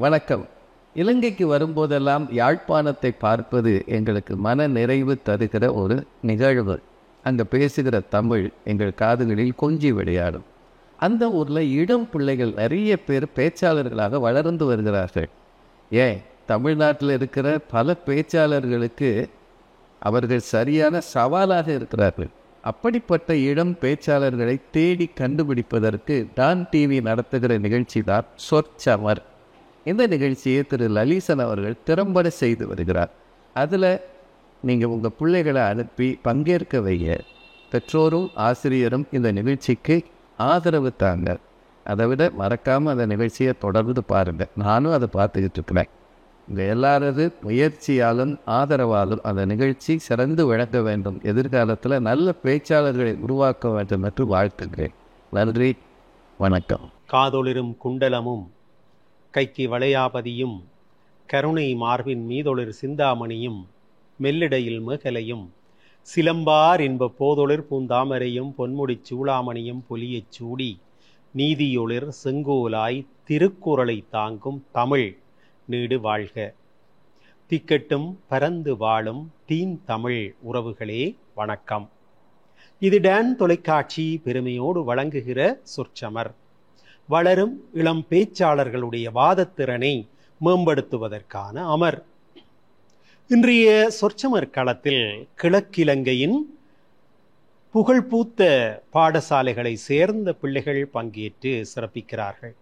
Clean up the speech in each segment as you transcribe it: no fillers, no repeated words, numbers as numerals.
வணக்கம். இலங்கைக்கு வரும்போதெல்லாம் யாழ்ப்பாணத்தை பார்ப்பது எங்களுக்கு மன நிறைவு தருகிற ஒரு நிகழ்வு. அங்கே பேசுகிற தமிழ் எங்கள் காதுகளில் கொஞ்சி விளையாடும். அந்த ஊரில் இளம் பிள்ளைகள் நிறைய பேர் பேச்சாளர்களாக வளர்ந்து வருகிறார்கள். ஏன் தமிழ்நாட்டில் இருக்கிற பல பேச்சாளர்களுக்கு அவர்கள் சரியான சவாலாக இருக்கிறார்கள். அப்படிப்பட்ட இளம் பேச்சாளர்களை தேடி கண்டுபிடிப்பதற்கு டான் டிவி நடத்துகிற நிகழ்ச்சி தான் சொற்சமர். இந்த நிகழ்ச்சியை திரு லலிசன் அவர்கள் திறம்பட செய்து வருகிறார். அதில் நீங்கள் உங்கள் பிள்ளைகளை அனுப்பி பங்கேற்க வைங்க. பெற்றோரும் ஆசிரியரும் இந்த நிகழ்ச்சிக்கு ஆதரவு தாங்க. அதை விட மறக்காமல் அந்த நிகழ்ச்சியை தொடர்ந்து பாருங்கள். நானும் அதை பார்த்துக்கிட்டு இருக்கிறேன். உங்கள் எல்லாரது முயற்சியாலும் ஆதரவாலும் அந்த நிகழ்ச்சி சிறந்து விளங்க வேண்டும். எதிர்காலத்தில் நல்ல பேச்சாளர்களை உருவாக்க வேண்டும் என்று வாழ்த்துகிறேன். நன்றி, வணக்கம். காதொளிரும் குண்டலமும் கைக்கு வளையாபதியும் கருணை மார்பின் மீதொளிர் சிந்தாமணியும் மெல்லிடையில் மேகலையும் சிலம்பார் என்ப போதொளிர் பூந்தாமரையும் பொன்முடிச் சூளாமணியும் பொலியச் சூடி நீதியொளிர் செங்கோலாய் திருக்குறளை தாங்கும் தமிழ் நீடு வாழ்க. திக்கட்டும் பரந்து வாழும் தீன் தமிழ் உறவுகளே வணக்கம். இது டான் தொலைக்காட்சி பெருமையோடு வழங்குகிற சொற்சமர். வளரும் இளம் பேச்சாளர்களுடைய வாதத்திறனை மேம்படுத்துவதற்கான அமர். இன்றைய சொற்சமர் களத்தில் கிழக்கிலங்கையின் புகழ்பூத்த பாடசாலைகளை சேர்ந்த பிள்ளைகள் பங்கேற்று சிறப்பிக்கிறார்கள்.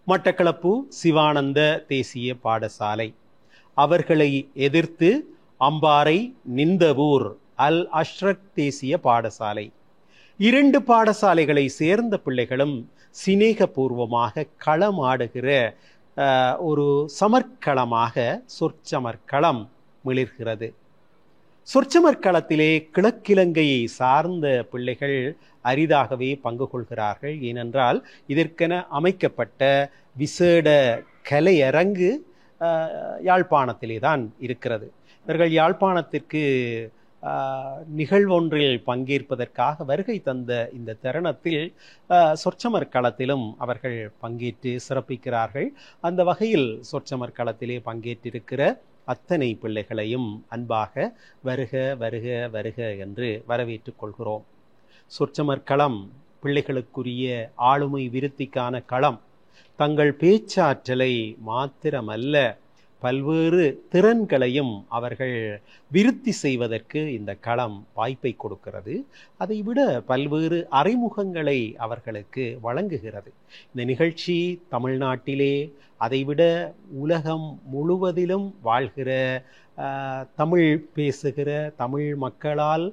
மட்டக்களப்பு சிவானந்த தேசிய பாடசாலை, அவர்களை எதிர்த்து அம்பாறை நிந்தவூர் அல் அஷ்ரக் தேசிய பாடசாலை, இரண்டு பாடசாலைகளை சேர்ந்த பிள்ளைகளும் சிநேகபூர்வமாக களமாடுகிற ஒரு சமர்க்களமாக சொற்சமர்களம் மிளிர்கிறது. சொற்சமர்களத்திலே கிழக்கிலங்கையை சார்ந்த பிள்ளைகள் அரிதாகவே பங்கு கொள்கிறார்கள். ஏனென்றால் இதற்கென அமைக்கப்பட்ட விசேட கலையரங்கு யாழ்ப்பாணத்திலே தான் இருக்கிறது. இவர்கள் யாழ்ப்பாணத்திற்கு நிகழ்வொன்றில் பங்கேற்பதற்காக வருகை தந்த இந்த தருணத்தில் சொற்சமர் களத்திலும் அவர்கள் பங்கேற்று சிறப்பிக்கிறார்கள். அந்த வகையில் சொற்சமர் களத்திலே பங்கேற்றிருக்கிற அத்தனை பிள்ளைகளையும் அன்பாக வருக வருக வருக என்று வரவேற்றுக் கொள்கிறோம். சொற்சமர் களம் பிள்ளைகளுக்குரிய ஆளுமை விருத்திக்கான களம். தங்கள் பேச்சாற்றலை மாத்திரமல்ல, பல்வேறு திறன்களையும் அவர்கள் விருத்தி செய்வதற்கு இந்த களம் வாய்ப்பை கொடுக்கிறது. அதைவிட பல்வேறு அறிமுகங்களை அவர்களுக்கு வழங்குகிறது. இந்த நிகழ்ச்சி தமிழ்நாட்டிலே, அதைவிட உலகம் முழுவதிலும் வாழ்கிற தமிழ் பேசுகிற தமிழ் மக்களால்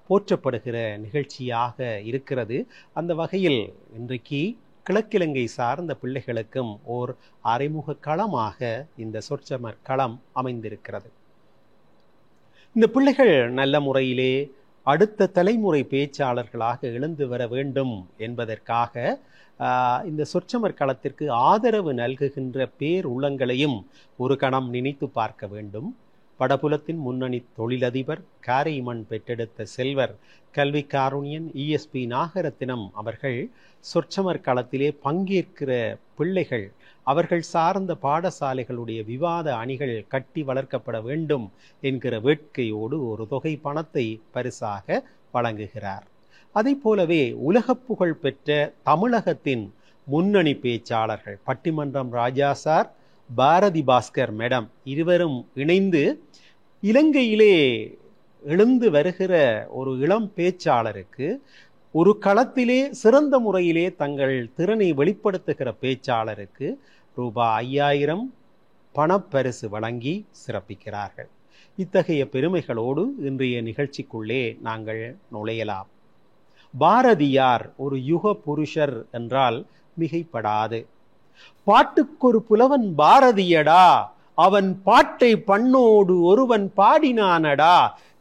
போற்றப்படுகிற நிகழ்ச்சியாக இருக்கிறது. அந்த வகையில் இன்றைக்கு கிழக்கிலங்கை சார்ந்த பிள்ளைகளுக்கும் ஓர் அறிமுக களமாக இந்த சொற்சமர் களம் அமைந்திருக்கிறது. இந்த பிள்ளைகள் நல்ல முறையிலே அடுத்த தலைமுறை பேச்சாளர்களாக எழுந்து வர வேண்டும் என்பதற்காக இந்த சொற்சமர் களத்திற்கு ஆதரவு நல்குகின்ற பேர் உள்ளங்களையும் ஒரு கணம் நினைத்து பார்க்க வேண்டும். வடபுலத்தின் முன்னணி தொழிலதிபர், காரைமண் பெற்றெடுத்த செல்வர், கல்வி காருண்யன் ESP நாகரத்தினம் அவர்கள் சொற்சமர் களத்திலே பங்கேற்கிற பிள்ளைகள், அவர்கள் சார்ந்த பாடசாலைகளுடைய விவாத அணிகள் கட்டி வளர்க்கப்பட வேண்டும் என்கிற வேட்கையோடு ஒரு தொகை பணத்தை பரிசாக வழங்குகிறார். அதை போலவே உலக புகழ் பெற்ற தமிழகத்தின் முன்னணி பேச்சாளர்கள் பட்டிமன்றம் ராஜா சார், பாரதி பாஸ்கர் மேடம் இருவரும் இணைந்து இலங்கையிலே எழுந்து வருகிற ஒரு இளம் பேச்சாளருக்கு, ஒரு களத்திலே சிறந்த முறையிலே தங்கள் திறனை வெளிப்படுத்துகிற பேச்சாளருக்கு ரூபாய் 5000 பணப்பரிசு வழங்கி சிறப்பிக்கிறார்கள். இத்தகைய பெருமைகளோடு இன்றைய நிகழ்ச்சிக்குள்ளே நாங்கள் நுழையலாம். பாரதியார் ஒரு யுக புருஷர் என்றால் மிகைப்படாது. பாட்டுக்கொரு புலவன் பாரதியடா, அவன் பாட்டை பண்ணோடு ஒருவன் பாடினானடா,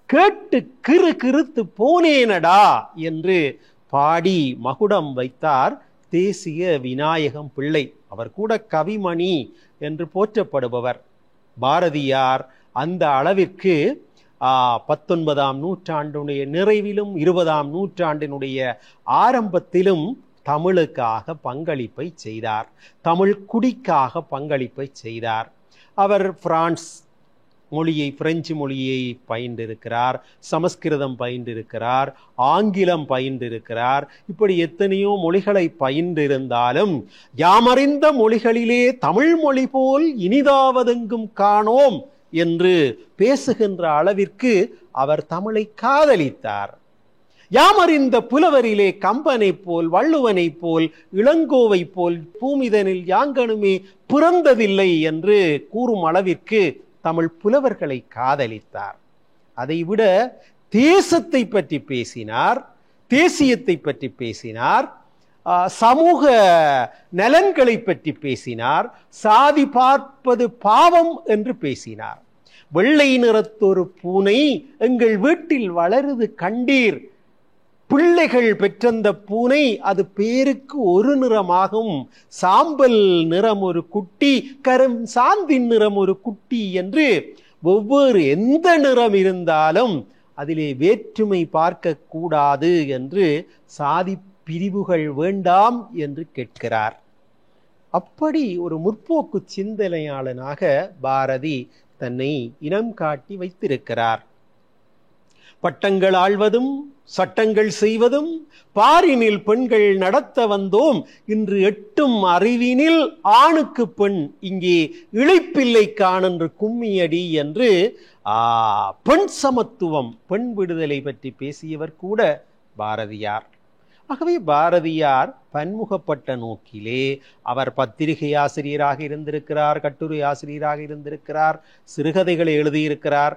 கேட்டு கிறு கிறுத்து போனேனடா என்று பாடி மகுடம் வைத்தார் தேசிய விநாயகம் பிள்ளை. அவர் கூட கவிமணி என்று போற்றப்படுபவர். பாரதியார் அந்த அளவிற்கு 19ஆம் நூற்றாண்டினுடைய நிறைவிலும் 20ஆம் நூற்றாண்டினுடைய ஆரம்பத்திலும் தமிழுக்காக பங்களிப்பை செய்தார், தமிழ் குடிக்காக பங்களிப்பை செய்தார். அவர் பிரான்ஸ் மொழியை, பிரெஞ்சு மொழியை பயின்றிருக்கிறார், சமஸ்கிருதம் பயின்றிருக்கிறார், ஆங்கிலம் பயின்றிருக்கிறார். இப்படி எத்தனையோ மொழிகளை பயின்றிருந்தாலும் யாமறிந்த மொழிகளிலே தமிழ் மொழி போல் இனிதாவதெங்கும் காணோம் என்று பேசுகின்ற அளவிற்கு அவர் தமிழை காதலித்தார். யாமறிந்த புலவரிலே கம்பனை போல், வள்ளுவனை போல், இளங்கோவை போல் பூமிதனில் யாங்கனுமே பிறந்ததில்லை என்று கூறும் அளவிற்கு தமிழ் புலவர்களை காதலித்தார். அதைவிட தேசத்தை பற்றி பேசினார், தேசியத்தை பற்றி பேசினார், சமூக நலன்களை பற்றி பேசினார், சாதி பார்ப்பது பாவம் என்று பேசினார். வெள்ளை நிறத்தொரு பூனை எங்கள் வீட்டில் வளருது கண்டீர், பிள்ளைகள் பெற்றந்த பூனை அது பேருக்கு ஒரு நிறமாகும், சாம்பல் நிறம் ஒரு குட்டி, கரும் சாந்தின் நிறம் ஒரு குட்டி என்று ஒவ்வொரு எந்த நிறம் இருந்தாலும் அதிலே வேற்றுமை பார்க்க கூடாது என்று, சாதி பிரிவுகள் வேண்டாம் என்று கேட்கிறார். அப்படி ஒரு முற்போக்கு சிந்தனையாளனாக பாரதி தன்னை இனம் காட்டி வைத்திருக்கிறார். பட்டங்கள் ஆள்வதும் சட்டங்கள் செய்வதும் பாரினில் பெண்கள் நடத்த வந்தோம், இன்று எட்டும் அறிவினில் ஆணுக்கு பெண், இங்கே இழைப்பில்லை காணென்று கும்மியடி என்று பெண் சமத்துவம், பெண் விடுதலை பற்றி பேசியவர் கூட பாரதியார். ஆகவே பாரதியார் பன்முகப்பட்ட நோக்கிலே அவர் பத்திரிகை ஆசிரியராக இருந்திருக்கிறார், கட்டுரை ஆசிரியராக இருந்திருக்கிறார், சிறுகதைகளை எழுதியிருக்கிறார்.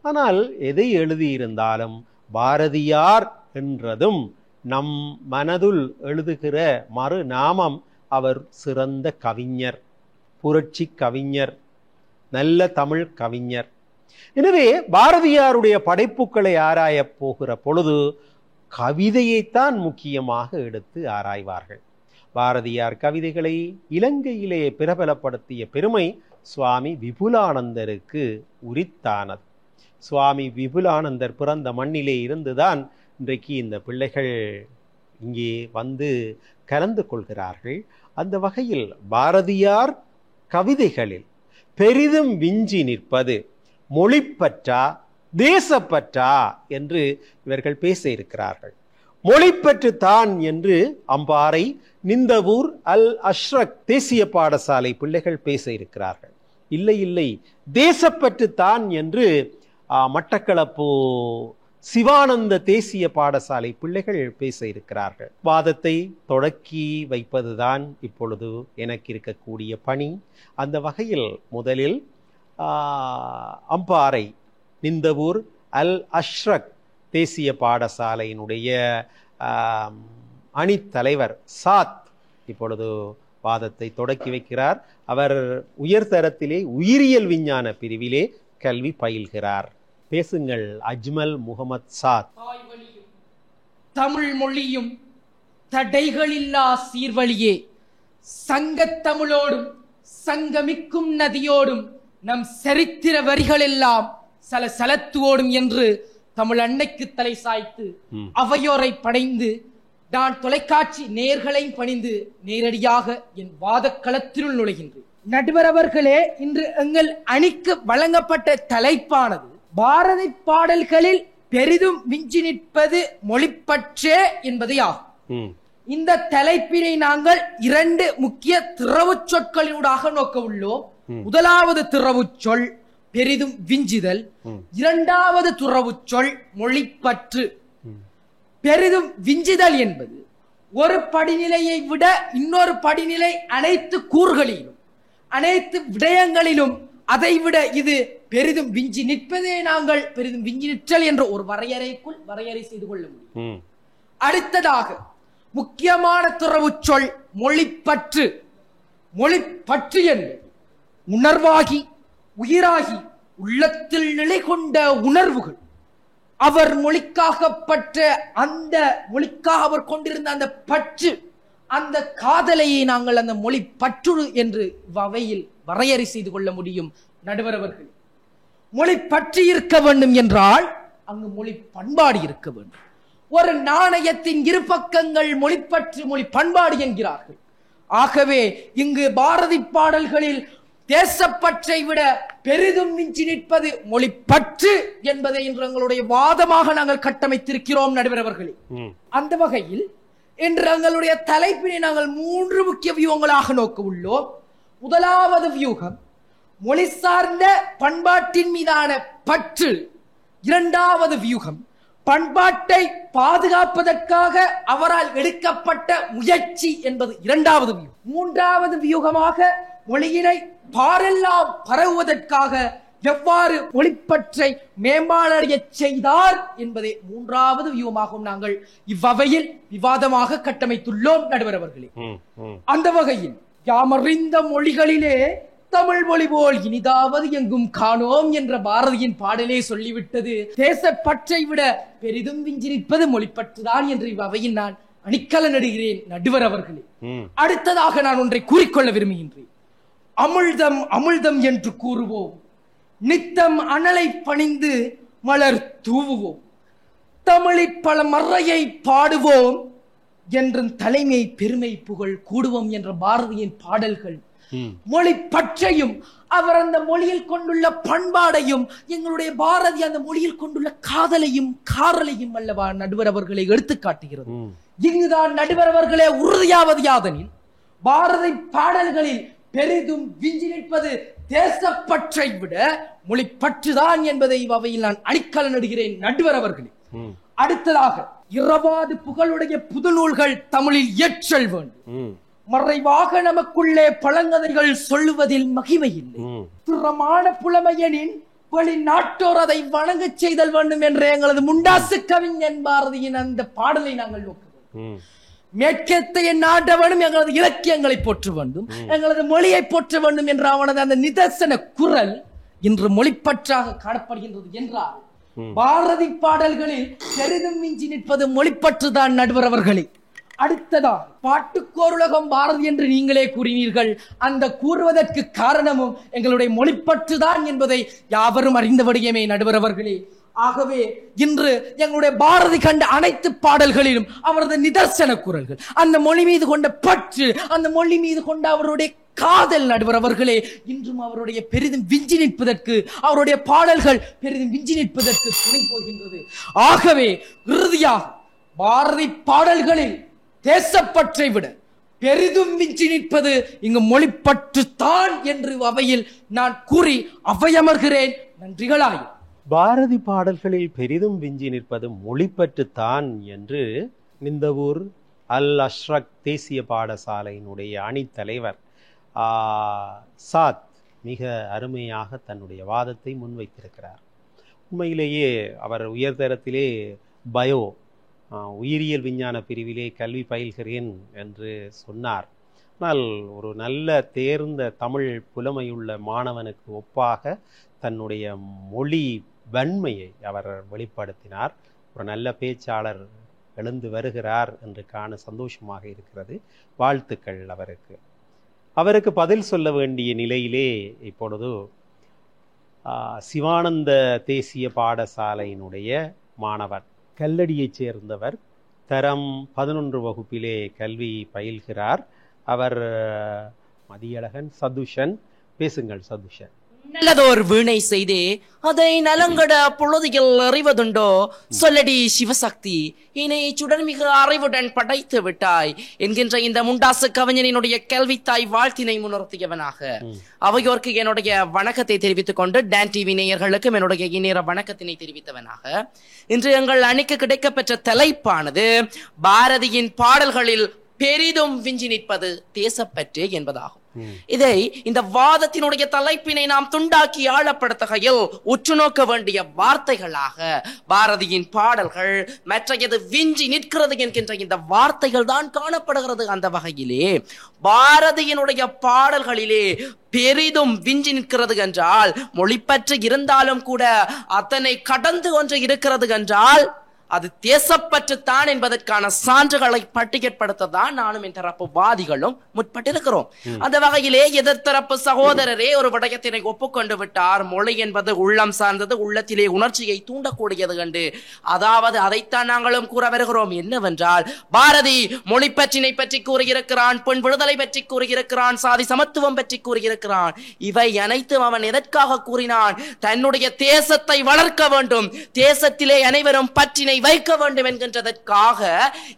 ஆனால் எதை எழுதியிருந்தாலும் பாரதியார் என்றதும் நம் மனதுள் எழுதுகிற மறு நாமம் அவர் சிறந்த கவிஞர், புரட்சி கவிஞர், நல்ல தமிழ் கவிஞர். எனவே பாரதியாருடைய படைப்புகளை ஆராயப் போகிற பொழுது கவிதையைத்தான் முக்கியமாக எடுத்து ஆராய்வார்கள். பாரதியார் கவிதைகளை இலங்கையிலே பிரபலப்படுத்திய பெருமை சுவாமி விபுலானந்தருக்கு உரித்தானது. சுவாமி விபுலானந்தர் பிறந்த மண்ணிலே இருந்துதான் இன்றைக்கு இந்த பிள்ளைகள் இங்கே வந்து கலந்து கொள்கிறார்கள். அந்த வகையில் பாரதியார் கவிதைகளில் பெரிதும் விஞ்சி நிற்பது மொழிப்பற்றா தேசப்பற்றா என்று இவர்கள் பேச இருக்கிறார்கள். மொழிப்பற்று தான் என்று அம்பாறை, நிந்தவூர், அல் அஷ்ரக் தேசிய பாடசாலை பிள்ளைகள் பேச இருக்கிறார்கள். இல்லை இல்லை, தேசப்பற்று தான் என்று மட்டக்களப்பு சிவானந்த தேசிய பாடசாலை பிள்ளைகள் பேச இருக்கிறார்கள். வாதத்தை தொடக்கி வைப்பதுதான் இப்பொழுது எனக்கு இருக்கக்கூடிய பணி. அந்த வகையில் முதலில் அம்பாறை, நிந்தவூர், அல் அஷ்ரக் தேசிய பாடசாலையினுடைய அணித்தலைவர் சாத் இப்பொழுது வாதத்தை தொடக்கி வைக்கிறார். அவர் உயர்தரத்திலே உயிரியல் விஞ்ஞான பிரிவிலே கல்வி பயில்கிறார். பேசுங்கள் அஜ்மல் முகமது சாத். தமிழ் மொழியும் தடைகளில்லா சீர்வழியே, சங்கத் தமிழோடும் சங்கமிக்கும் நதியோடும் நம் சரித்திர வரிகளெல்லாம் சலசலத்துவோடும் என்று தமிழ் அன்னைக்கு தலை சாய்த்து அவையோரை படைந்து நான் தொலைக்காட்சி நேயர்களை பணிந்து நேரடியாக என் வாதக்களத்தினுள் நுழைகின்றேன். நடுவர் அவர்களே, இன்று எங்கள் அணிக்கு வழங்கப்பட்ட தலைப்பானது பாரதி பாடல்களில் பெரிதும் விஞ்சி நிற்பது மொழிப்பற்றே என்பதே ஆகும். இந்த தலைப்பினை நாங்கள் 2 முக்கிய திறவு சொற்களினூடாக நோக்க உள்ளோம். முதலாவது திறவு சொல் பெரிதும் விஞ்சுதல், இரண்டாவது துறவு சொல் மொழிப்பற்று. பெரிதும் விஞ்சுதல் என்பது ஒரு படிநிலையை விட இன்னொரு படிநிலை அனைத்து கூறுகளிலும் அனைத்து விடயங்களிலும் அதைவிட இது பெரிதும் விஞ்சி நிற்பதே நாங்கள் பெரிதும் விஞ்சி நிற்றல் என்ற ஒரு வரையறைக்குள் வரையறை செய்து கொள்ள முடியும். அடுத்ததாக முக்கியமான துறவு சொல் மொழிப்பற்று. மொழிப்பற்று என்பது உணர்வாகி உயிராகி உள்ளத்தில் நிலை கொண்ட உணர்வுகள். அவர் மொழிக்காகப்பட்ட அந்த மொழிக்காக அவர் கொண்டிருந்த அந்த பற்று, அந்த காதலையை நாங்கள் அந்த மொழி பற்று என்று வகையில் வரையறை செய்து கொள்ள முடியும். நடுவர் அவர்கள், மொழி பற்றி இருக்க வேண்டும் என்றால் அங்கு மொழி பண்பாடு இருக்க வேண்டும். ஒரு நாணயத்தின் இரு பக்கங்கள் மொழிப்பற்று மொழி பண்பாடு என்கிறார்கள். ஆகவே இங்கு பாரதி பாடல்களில் தேசப்பற்றை விட பெரிதும் மிஞ்சி நிற்பது மொழிப்பற்று என்பதை இன்று எங்களுடைய வாதமாக நாங்கள் கட்டமைத்திருக்கிறோம் நடுவர் அவர்களே. அந்த வகையில் இன்று எங்களுடைய தலைப்பினை நாங்கள் 3 முக்கிய வியூகங்களாக நோக்க உள்ளோம். முதலாவது வியூகம் மொழி சார்ந்த பண்பாட்டின் மீதான பற்று. இரண்டாவது வியூகம் பண்பாட்டை பாதுகாப்பதற்காக அவரால் எடுக்கப்பட்ட முயற்சி என்பது இரண்டாவது வியூகம். மூன்றாவது வியூகமாக மொழியினை பாரெல்லாம் பரவுவதற்காக எவ்வாறு மொழிப்பற்றை மேம்பாடடைய செய்தார் என்பதை மூன்றாவது வியூகமாகவும் நாங்கள் இவ்வகையில் விவாதமாக கட்டமைத்துள்ளோம் நடுவர் அவர்களே. அந்த வகையில் யாமறிந்த மொழிகளிலே தமிழ் மொழி போல் இனிதாவது எங்கும் காணோம் என்ற பாரதியின் பாடலே சொல்லிவிட்டது. தேசப்பற்றை விட பெரிதும் விஞ்சி நிற்பது மொழிப்பற்றுதான் என்று இவ்வகையில் நான் அணிக்கல நடுகிறேன் நடுவர் அவர்களே. அடுத்ததாக நான் ஒன்றை கூறிக்கொள்ள விரும்புகின்றேன். அமிழ்தம் அமிழ்தம் என்று கூறுவோம், நித்தம் அனலை பணிந்து மலர் தூவுவோம், தமிழில் பல மறையை பாடுவோம் என்றும் தலைமை பெருமை புகழ் கூடுவோம் என்ற பாரதியின் பாடல்கள் மொழி பற்றையும் அவர் அந்த மொழியில் கொண்டுள்ள பண்பாடையும் எங்களுடைய பாரதி அந்த மொழியில் கொண்டுள்ள காதலையும் காரலையும் அல்லவா நடுவர் அவர்களை எடுத்து காட்டுகிறது. இங்குதான் நடுவர் அவர்களே உறுதியாவது யாதனில் பாரதி பாடல்களில் பெரிதும் விஞ்சி நிற்பது தேசப்பற்றை விட மொழி பற்றுதான் என்பதை அவையில் நான் அணிக்கல நடுகிறேன் நடுவர் அவர்களே. அடுத்ததாக இரவாது புகழுடைய புது நூல்கள் தமிழில் இயற்றல் வேண்டும். மறைவாக நமக்குள்ளே பழங்கதைகள் சொல்லுவதில் மகிமை இல்லை. திறமான புலமையனின் வழி நாட்டோர் அதை வணங்க செய்தல் வேண்டும் என்ற எங்களது முண்டாசு கவிஞன் பாரதியின் அந்த பாடலை நாங்கள் நோக்குவோம். மேற்கத்தைய நாட்டவனும் எங்களது இலக்கியங்களை போற்ற வேண்டும், எங்களது மொழியை போற்ற வேண்டும் என்ற அவனது அந்த நிதர்சன குரல் இன்று மொழிப்பற்றாக காணப்படுகின்றது என்றால் பாரதி பாடல்களில் பெரிதும் மிஞ்சி நிற்பது மொழிப்பற்றுதான் நடுவர் அவர்களே. அடுத்ததாக பாட்டுக்கோருலகம் பாரதி என்று நீங்களே கூறினீர்கள். அந்த கூறுவதற்கு காரணமும் எங்களுடைய மொழிப்பற்றுதான் என்பதை யாவரும் அறிந்தபடியுமே நடுவர் அவர்களே. ஆகவே இன்று எங்களுடைய பாரதி கண்ட அனைத்து பாடல்களிலும் அவரது நிதர்சன குரல்கள், அந்த மொழி மீது கொண்ட பற்று, அந்த மொழி மீது கொண்ட அவருடைய காதல் நடுவர் அவர்களே இன்றும் அவருடைய பெரிதும் விஞ்சி நிற்பதற்கு, அவருடைய பாடல்கள் பெரிதும் விஞ்சி நிற்பதற்கு துணை போகின்றது. ஆகவே இறுதியாக பாரதி பாடல்களில் தேசப்பற்றை விட பெரிதும் மிஞ்சி நிற்பது இங்கு மொழிப்பற்று தான் என்று அவையில் நான் கூறி அவையமர்கிறேன். நன்றிகளாய். பாரதி பாடல்களில் பெரிதும் விஞ்சி நிற்பது மொழிப்பற்று தான் என்று நிந்தவூர் அல் அஷ்ரக் தேசிய பாடசாலையினுடைய அணித்தலைவர் சாத் மிக அருமையாக தன்னுடைய வாதத்தை முன்வைத்திருக்கிறார். உண்மையிலேயே அவர் உயர்தரத்திலே பயோ உயிரியல் விஞ்ஞான பிரிவிலே கல்வி பயில்கிறேன் என்று சொன்னார். ஆனால் ஒரு நல்ல தேர்ந்த தமிழ் புலமையுள்ள மாணவனுக்கு ஒப்பாக தன்னுடைய மொழி வன்மையை அவர் வெளிப்படுத்தினார். ஒரு நல்ல பேச்சாளர் எழுந்து வருகிறார் என்று காண சந்தோஷமாக இருக்கிறது. வாழ்த்துக்கள் அவருக்கு. அவருக்கு பதில் சொல்ல வேண்டிய நிலையிலே இப்பொழுது சிவானந்த தேசிய பாடசாலையினுடைய மாணவர், கல்லடியைச் சேர்ந்தவர், தரம் 11 வகுப்பிலே கல்வி பயில்கிறார். அவர் மதியழகன் சதுஷன். பேசுங்கள் சதுஷன். நல்லதோர் வீணை செய்தே அதை நலங்கட பொழுதில் அறிவதுண்டோ சொல்லடி சிவசக்தி, இனை சுடர்மிக அறிவுடன் படைத்து விட்டாய் என்கின்ற இந்த முண்டாசு கவிஞனினுடைய கல்வித்தாய் வாழ்த்தினை முன்னிறுத்தியவனாக அவையோருக்கு என்னுடைய வணக்கத்தை தெரிவித்துக் கொண்டு டான் டிவி நேயர்களுக்கும் என்னுடைய இந்நேர வணக்கத்தினை தெரிவித்தவனாக இன்று எங்கள் அணிக்கு கிடைக்கப்பெற்ற தலைப்பானது பாரதியின் பாடல்களில் பெரிதும் விஞ்சி நிற்பது தேசப்பற்று என்பதாகும். இதை இந்த வாதத்தினுடைய தலைப்பினை நாம் துண்டாக்கி ஆழப்படுத்துகையில் உற்று நோக்க வேண்டிய வார்த்தைகளாக பாரதியின் பாடல்கள் மற்றையது விஞ்சி நிற்கிறது என்கின்ற இந்த வார்த்தைகள் தான் காணப்படுகிறது. அந்த வகையிலே பாரதியினுடைய பாடல்களிலே பெரிதும் விஞ்சி நிற்கிறது என்றால், மொழிப்பற்று இருந்தாலும் கூட அத்தனை கடந்து ஒன்று இருக்கிறது என்றால் அது தேசப்பற்றுத்தான் என்பதற்கான சான்றுகளை பட்டியற்படுத்ததான் நானும் என் தரப்பு வாதிகளும் முற்பட்டிருக்கிறோம். அந்த வகையிலே எதிர்த்தரப்பு சகோதரரே ஒரு விடயத்தினை ஒப்புக்கொண்டு விட்டார். மொழி என்பது உள்ளம் சார்ந்தது, உள்ளத்திலே உணர்ச்சியை தூண்டக்கூடியது கண்டு. அதாவது அதைத்தான் நாங்களும் கூற வருகிறோம். என்னவென்றால், பாரதி மொழி பற்றினை பற்றி கூறியிருக்கிறான், பெண் விடுதலை பற்றி கூறியிருக்கிறான், சாதி சமத்துவம் பற்றி கூறியிருக்கிறான். இவை அனைத்தும் அவன் எதற்காக கூறினான்? தன்னுடைய தேசத்தை வளர்க்க வேண்டும், தேசத்திலே அனைவரும் பற்றினை வைக்க வேண்டும் என்கின்றதற்காக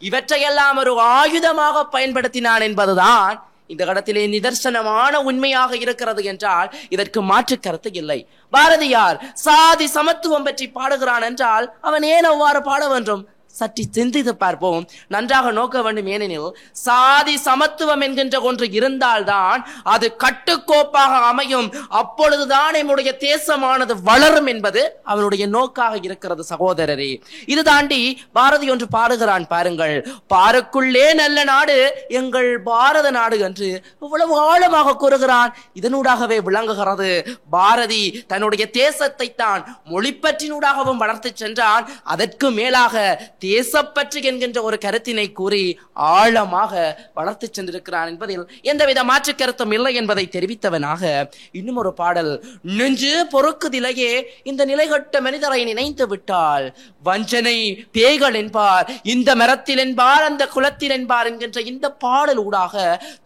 இவற்றையெல்லாம் ஒரு ஆயுதமாக பயன்படுத்தினான் என்பதுதான் இந்த இடத்திலே நிதர்சனமான உண்மையாக இருக்கிறது என்றால் இதற்கு மாற்று கருத்து இல்லை. பாரதியார் சாதி சமத்துவம் பற்றி பாடுகிறான் என்றால் அவன் ஏன் அவ்வாறு பாட வேண்டும்? சற்று சிந்தித்து பார்ப்போம், நன்றாக நோக்க வேண்டும். ஏனெனில் சாதி சமத்துவம் என்கின்ற ஒன்று இருந்தால்தான் அது கட்டுக்கோப்பாக அமையும். அப்பொழுதுதான் நம்முடைய தேசமானது வளரும் என்பது அவனுடைய நோக்காக இருக்கிறது. சகோதரரே, இது தாண்டி பாரதி ஒன்று பாடுகிறான் பாருங்கள். பாருக்குள்ளே நல்ல நாடு எங்கள் பாரத நாடு என்று இவ்வளவு ஆழமாக கூறுகிறான். இதனூடாகவே விளங்குகிறது பாரதி தன்னுடைய தேசத்தை தான் மொழிப்பற்றினூடாகவும் வளர்த்து சென்றான். அதற்கு மேலாக தேசப்பற்று என்கின்ற ஒரு கருத்தினை கூறி ஆழமாக வளர்த்து சென்றிருக்கிறான் என்பதில் எந்தவித மாற்று கருத்தும் இல்லை என்பதை தெரிவித்தவனாக இன்னும் ஒரு பாடல். நெஞ்சு பொறுக்குதிலேயே இந்த நிலைகட்ட மனிதரை நினைத்து விட்டால் வஞ்சனை பேய்கள் என்பார், இந்த மரத்தில் என்பார், அந்த குலத்தில் என்பார் என்கின்ற இந்த பாடல் ஊடாக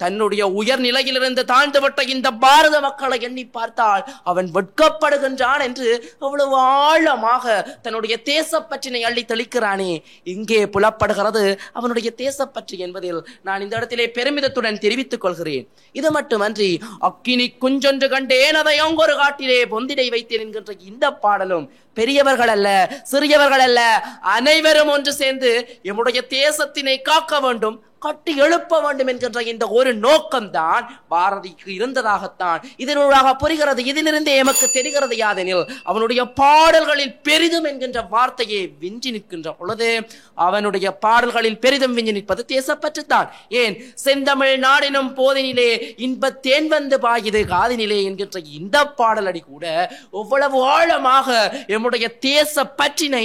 தன்னுடைய உயர் நிலையிலிருந்து தாழ்ந்துவிட்ட இந்த பாரத மக்களை எண்ணி பார்த்தால் அவன் வெட்கப்படுகின்றான் என்று அவ்வளவு ஆழமாக தன்னுடைய தேசப்பற்றினை அள்ளி தெளிக்கிறானே. இங்கே புலப்படுகிறது அவனுடைய தேசப்பற்று என்பதில் நான் இந்த இடத்திலே பெருமிதத்துடன் தெரிவித்துக் கொள்கிறேன். இது மட்டுமன்றி, அக்கினி குஞ்சொன்று கண்டேன் அதை ஒரு காட்டிலே பொந்திடை வைத்தேன் என்கின்ற இந்த பாடலும் பெரியவர்கள் அல்ல, சிறியவர்கள் அல்ல, அனைவரும் ஒன்று சேர்ந்து எம்முடைய தேசத்தினை காக்க வேண்டும், கட்டி எழுப்ப வேண்டும் என்கின்ற இந்த ஒரு நோக்கம்தான் பாரதிக்கு இருந்ததாகத்தான் இதனூடாக புரிகிறது. இதிலிருந்தே எமக்கு தெரிகிறது யாதெனில் அவனுடைய பாடல்களில் பெரிதும் என்கின்ற வார்த்தையை விஞ்சி நிற்கின்ற பொழுது அவனுடைய பாடல்களில் பெரிதும் விஞ்சி நிற்பது தேசப்பற்றுத்தான். ஏன், செந்தமிழ் நாடினும் போதினிலே இன்ப தேன் வந்து பாயுது காதினிலே என்கின்ற இந்த பாடலடி கூட எவ்வளவு ஆழமாக எம்முடைய தேச பற்றினை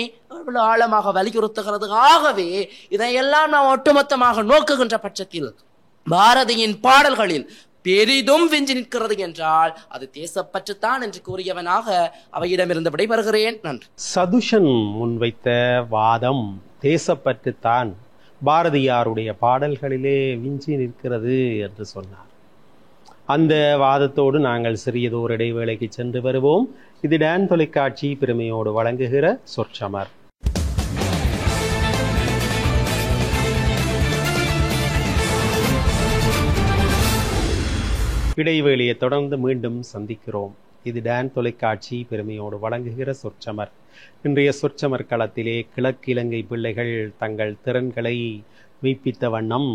ஆழமாக வலியுறுத்துகிறது. ஆகவே இதையெல்லாம் நாம் ஒட்டுமொத்தமாக நோக்குகின்ற பட்சத்தில் பாரதியின் பாடல்களில் பெரிதும் விஞ்சி நிற்கிறது என்றால் அது தேசப்பற்றுத்தான் என்று கூறியவனாக அவையிடமிருந்து விடைபெறுகிறேன். நன்றி. சதுஷன் முன்வைத்த வாதம் தேசப்பற்றுத்தான் பாரதியாருடைய பாடல்களிலே விஞ்சி நிற்கிறது என்று சொன்னார். அந்த வாதத்தோடு நாங்கள் சிறியதோர் இடைவேளைக்கு சென்று வருவோம். இது டான் தொலைக்காட்சி பெருமையோடு வழங்குகிற சொற்சமர். இடைவேளையை தொடர்ந்து மீண்டும் சந்திக்கிறோம். இது டான் தொலைக்காட்சி பெருமையோடு வழங்குகிற சொற்சமர். இன்றைய சொற்சமர் களத்திலே கிழக்கு இலங்கை பிள்ளைகள் தங்கள் திறன்களை மெய்ப்பித்த வண்ணம்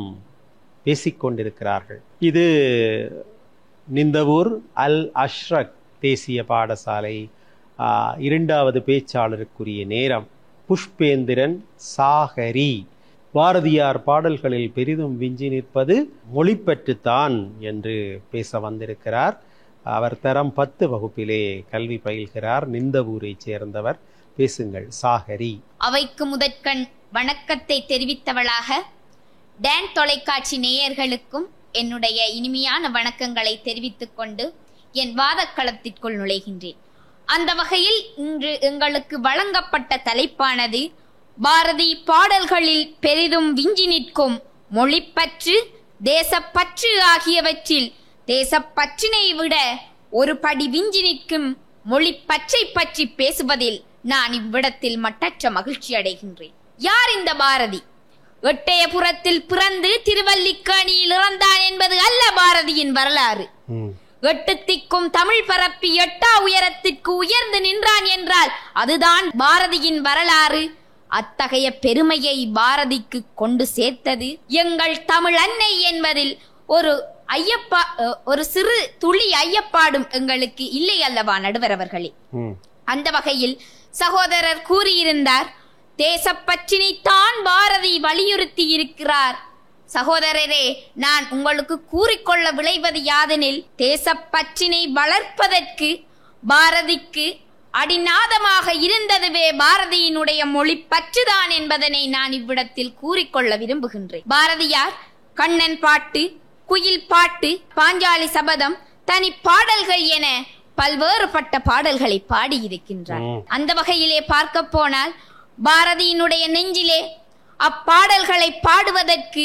பேசிக்கொண்டிருக்கிறார்கள். இது நிந்தவூர் அல் அஷ்ரக் தேசிய பாடசாலை இரண்டாவது பேச்சாளருக்குரிய நேரம். புஷ்பேந்திரன் சாகரி பாரதியார் பாடல்களில் பெரிதும் விஞ்சி நிற்பது மொழிப்பற்றுத்தான் என்று பேச வந்திருக்கிறார். அவர் தரம் 10 வகுப்பிலே கல்வி பயில்கிறார். நிந்தவூரை சேர்ந்தவர். பேசுங்கள் சாகரி. அவைக்கு முதற்கண் வணக்கத்தை தெரிவித்தவளாக டான் தொலைக்காட்சி நேயர்களுக்கும் என்னுடைய இனிமையான வணக்கங்களை தெரிவித்துக் கொண்டு என் வாதக்களத்திற்குள் நுழைகின்றேன். அந்த வகையில் இன்று எங்களுக்கு வழங்கப்பட்ட தலைப்பானது பாரதி பாடல்களில் பெரிதும் விஞ்சி நிற்கும் மொழிப்பற்று, தேசப்பற்று ஆகியவற்றில் தேசப்பற்றினை விட ஒரு படி விஞ்சி நிற்கும் மொழிப்பற்றை பற்றி பேசுவதில் நான் இவ்விடத்தில் மட்டற்ற மகிழ்ச்சி அடைகின்றேன். யார் இந்த பாரதி? எட்டயபுரத்தில் பிறந்து திருவல்லிக்கேணியில் இறந்தான் என்பது அல்ல பாரதியின் வரலாறு. 8 திக்கும் தமிழ் பரப்பி 8 உயரத்திற்கு உயர்ந்து நின்றான் என்றால் அதுதான் பாரதியின் வரலாறு. அத்தகைய பெருமையை பாரதிக்கு கொண்டு சேர்த்தது எங்கள் தமிழ் அன்னை என்பதில் ஒரு சிறு துளி ஐயப்பாடும் எங்களுக்கு இல்லை அல்லவா நடுவர் அவர்களே? அந்த வகையில் சகோதரர் கூறியிருந்தார், தேசப்பற்றினைத்தான் பாரதி வலியுறுத்தி இருக்கிறார். சகோதரரே, நான் உங்களுக்கு கூறிக்கொள்ள விளைவது யாதெனில், தேசப்பற்றினை வளர்ப்பதற்கு பாரதிக்கு அடிநாதமாக இருந்ததுவே பாரதியினுடைய மொழி பற்றுதான் என்பதனை நான் இவ்விடத்தில் கூறிக்கொள்ள விரும்புகின்றேன். பாரதியார் கண்ணன் பாட்டு, குயில் பாட்டு, பாஞ்சாலி சபதம், தனி பாடல்கள் என பல்வேறுபட்ட பாடல்களை பாடியிருக்கின்றார். அந்த வகையிலே பார்க்க போனால் பாரதியினுடைய நெஞ்சிலே அப்பாடல்களை பாடுவதற்கு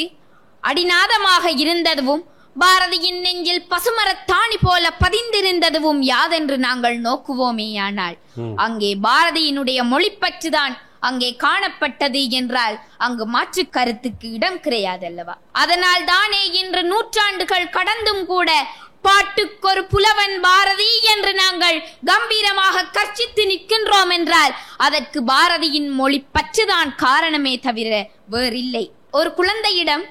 அடிநாதமாக இருந்ததுவும் பாரதியின் நெஞ்சில் பசுமரத்தாணி போல பதிந்திருந்ததுவும் யாதென்று நாங்கள் நோக்குவோமேயானால் அங்கே பாரதியினுடைய மொழிப்பற்றுதான் அங்கே காணப்பட்டது என்றால் அங்கு மாற்று கருத்துக்கு இடம் கிடையாதல்லவா? அதனால் தானே இன்று நூற்றாண்டுகள் கடந்தும் கூட பாட்டுக்கொரு புலவன் பாரதி என்று நாங்கள் கம்பீரமாக கர்ச்சித்து நிற்கின்றோம் என்றால் அதற்கு பாரதியின் மொழி பற்றுதான் காரணமே தவிர வேறில்லை. ஒரு குழந்தையிடம்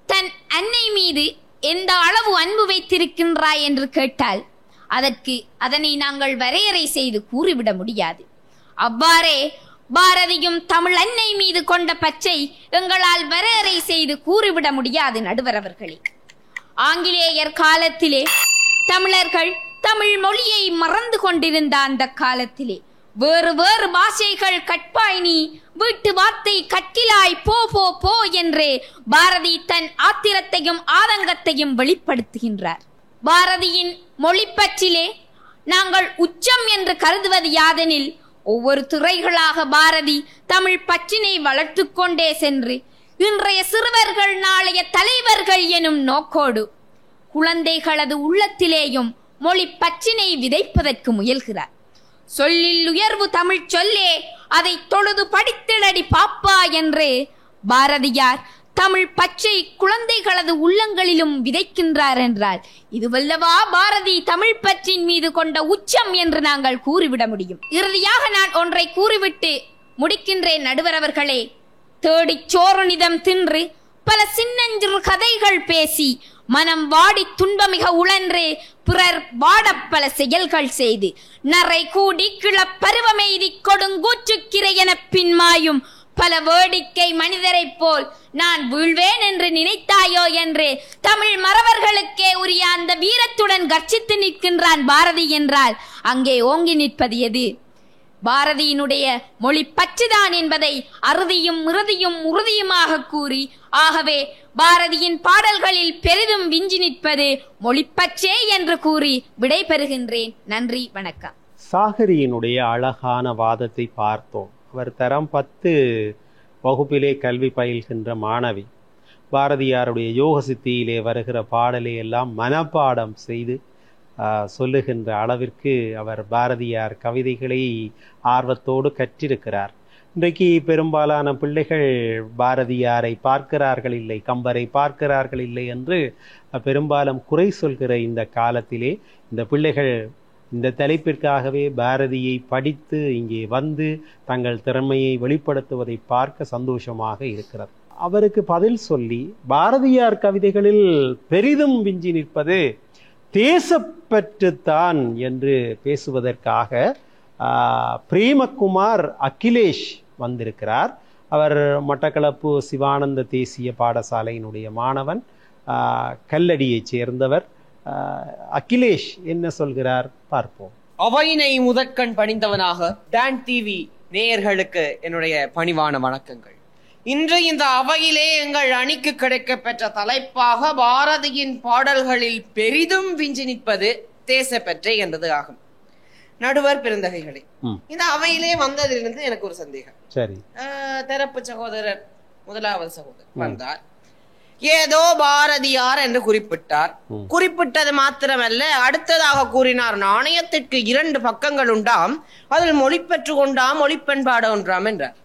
தன் அன்னை மீது எந்த அளவு அன்பு வைத்திருக்கின்றாய் என்று கேட்டால் அதனை நாங்கள் வரையறை செய்து கூறிவிட முடியாது. அவ்வாறே பாரதியும் தமிழ் அன்னை மீது கொண்ட பற்றை எங்களால் வரையறை செய்து கூறிவிட முடியாது நடுவர் அவர்களே. ஆங்கிலேயர் காலத்திலே தமிழர்கள் தமிழ் மொழியை மறந்து கொண்டிருந்த அந்த காலத்திலே வேறு வேறு பாஷைகள் கற்பாய் நீ, வீட்டு வார்த்தை கற்கிலாய், போ போ போ என்றே பாரதி தன் ஆத்திரத்தையும் ஆதங்கத்தையும் வெளிப்படுத்துகின்றார். பாரதியின் மொழிப்பற்றிலே நாங்கள் உச்சம் என்று கருதுவது யாதெனில் ஒவ்வொரு துறைகளாக பாரதி தமிழ் பற்றினை வளர்த்து கொண்டே சென்று இன்றைய சிறுவர்கள் நாளைய தலைவர்கள் எனும் நோக்கோடு குழந்தைகளது உள்ளத்திலேயும் மொழி பற்றினை விதைப்பதற்கு முயல்கிறார். சொல்லில் உயர்வு தமிழ் சொல்லே, அதை தொழுது படித்திடடி பாப்பா என்றே பாரதியார் தமிழ் பச்சை குழந்தைகளது உள்ளங்களிலும் விதைக்கின்றார் என்றால் இதுவல்லவா பாரதி தமிழ் பற்றின் மீது கொண்ட உச்சம் என்று நாங்கள் கூறிவிட முடியும். இறுதியாக நான் ஒன்றை கூறிவிட்டு முடிக்கின்றேன் நடுவர் அவர்களே. தேடி சோறுநிதம் தின்று பல சின்னஞ்சிறு கதைகள் பேசி மனம் வாடி துன்பமிக உழன்றே பிறர் வாடப் பல செயல்கள் செய்து நரை கூடி கிளப் பருவமெய்தி கொடுங்கூற்றுக்கிரை என பின்மாயும் பல வேடிக்கை மனிதரைப் போல் நான் வீழ்வேன் என்று நினைத்தாயோ என்று தமிழ் மறவர்களுக்கே உரிய அந்த வீரத்துடன் கர்ச்சித்து நிற்கின்றான் பாரதி என்றால் அங்கே ஓங்கி நிற்பது எது? பாரதியினுடைய மொழி பற்றுதான் என்பதை அறுதியும் இறுதியும் உறுதியுமாக கூறி, ஆகவே பாரதியின் பாடல்களில் பெரிதும் விஞ்சி நிற்பது மொழிப்பற்றே என்று கூறி விடை பெறுகின்றேன். நன்றி, வணக்கம். சாகரியினுடைய அழகான வாதத்தை பார்த்தோம். அவர் தரம் 10 வகுப்பிலே கல்வி பயில்கின்ற மாணவி. பாரதியாருடைய யோக சித்தியிலே வருகிற பாடலை எல்லாம் மனப்பாடம் செய்து சொல்லுகின்ற அளவிற்கு அவர் பாரதியார் கவிதைகளை ஆர்வத்தோடு கற்றிருக்கிறார். இன்றைக்கு பெரும்பாலான பிள்ளைகள் பாரதியாரை பார்க்கிறார்கள் இல்லை, கம்பரை பார்க்கிறார்கள் இல்லை என்று பெரும்பாலும் குறை சொல்கிற இந்த காலத்திலே இந்த பிள்ளைகள் இந்த தலைப்பிற்காகவே பாரதியை படித்து இங்கே வந்து தங்கள் திறமையை வெளிப்படுத்துவதை பார்க்க சந்தோஷமாக இருக்கிறது. அவருக்கு பதில் சொல்லி பாரதியார் கவிதைகளில் பெரிதும் விஞ்சி நிற்பது தேசப்பற்றுத்தான் என்று பேசுவதற்காக பிரேமகுமார் அகிலேஷ் வந்திருக்கிறார். அவர் மட்டக்களப்பு சிவானந்த தேசிய பாடசாலையினுடைய மாணவன், கல்லடியைச் சேர்ந்தவர். அகிலேஷ் என்ன சொல்கிறார் பார்ப்போம். அவையினை முதற்கண் பணிந்தவனாக டான் டிவி நேயர்களுக்கு என்னுடைய பணிவான வணக்கங்கள். இன்று இந்த அவையிலே எங்கள் அணிக்கு கிடைக்க பெற்ற தலைப்பாக பாரதியின் பாடல்களில் பெரிதும் விஞ்சி நிற்பது தேசப்பற்றை என்பது ஆகும். நடுவர் பெருந்தகைகளே, இந்த அவையிலே வந்ததிலிருந்து எனக்கு ஒரு சந்தேகம். சரி, தரப்பு சகோதரர் முதலாவது சகோதரர் வந்தார், ஏதோ பாரதியார் என்று குறிப்பிட்டார். குறிப்பிட்டது மாத்திரமல்ல, அடுத்ததாக கூறினார் நாணயத்திற்கு 2 பக்கங்கள் உண்டாம், அதில் மொழி பெற்று கொண்டாம் மொழிப்பண்பாடு ஒன்றாம் என்றார்.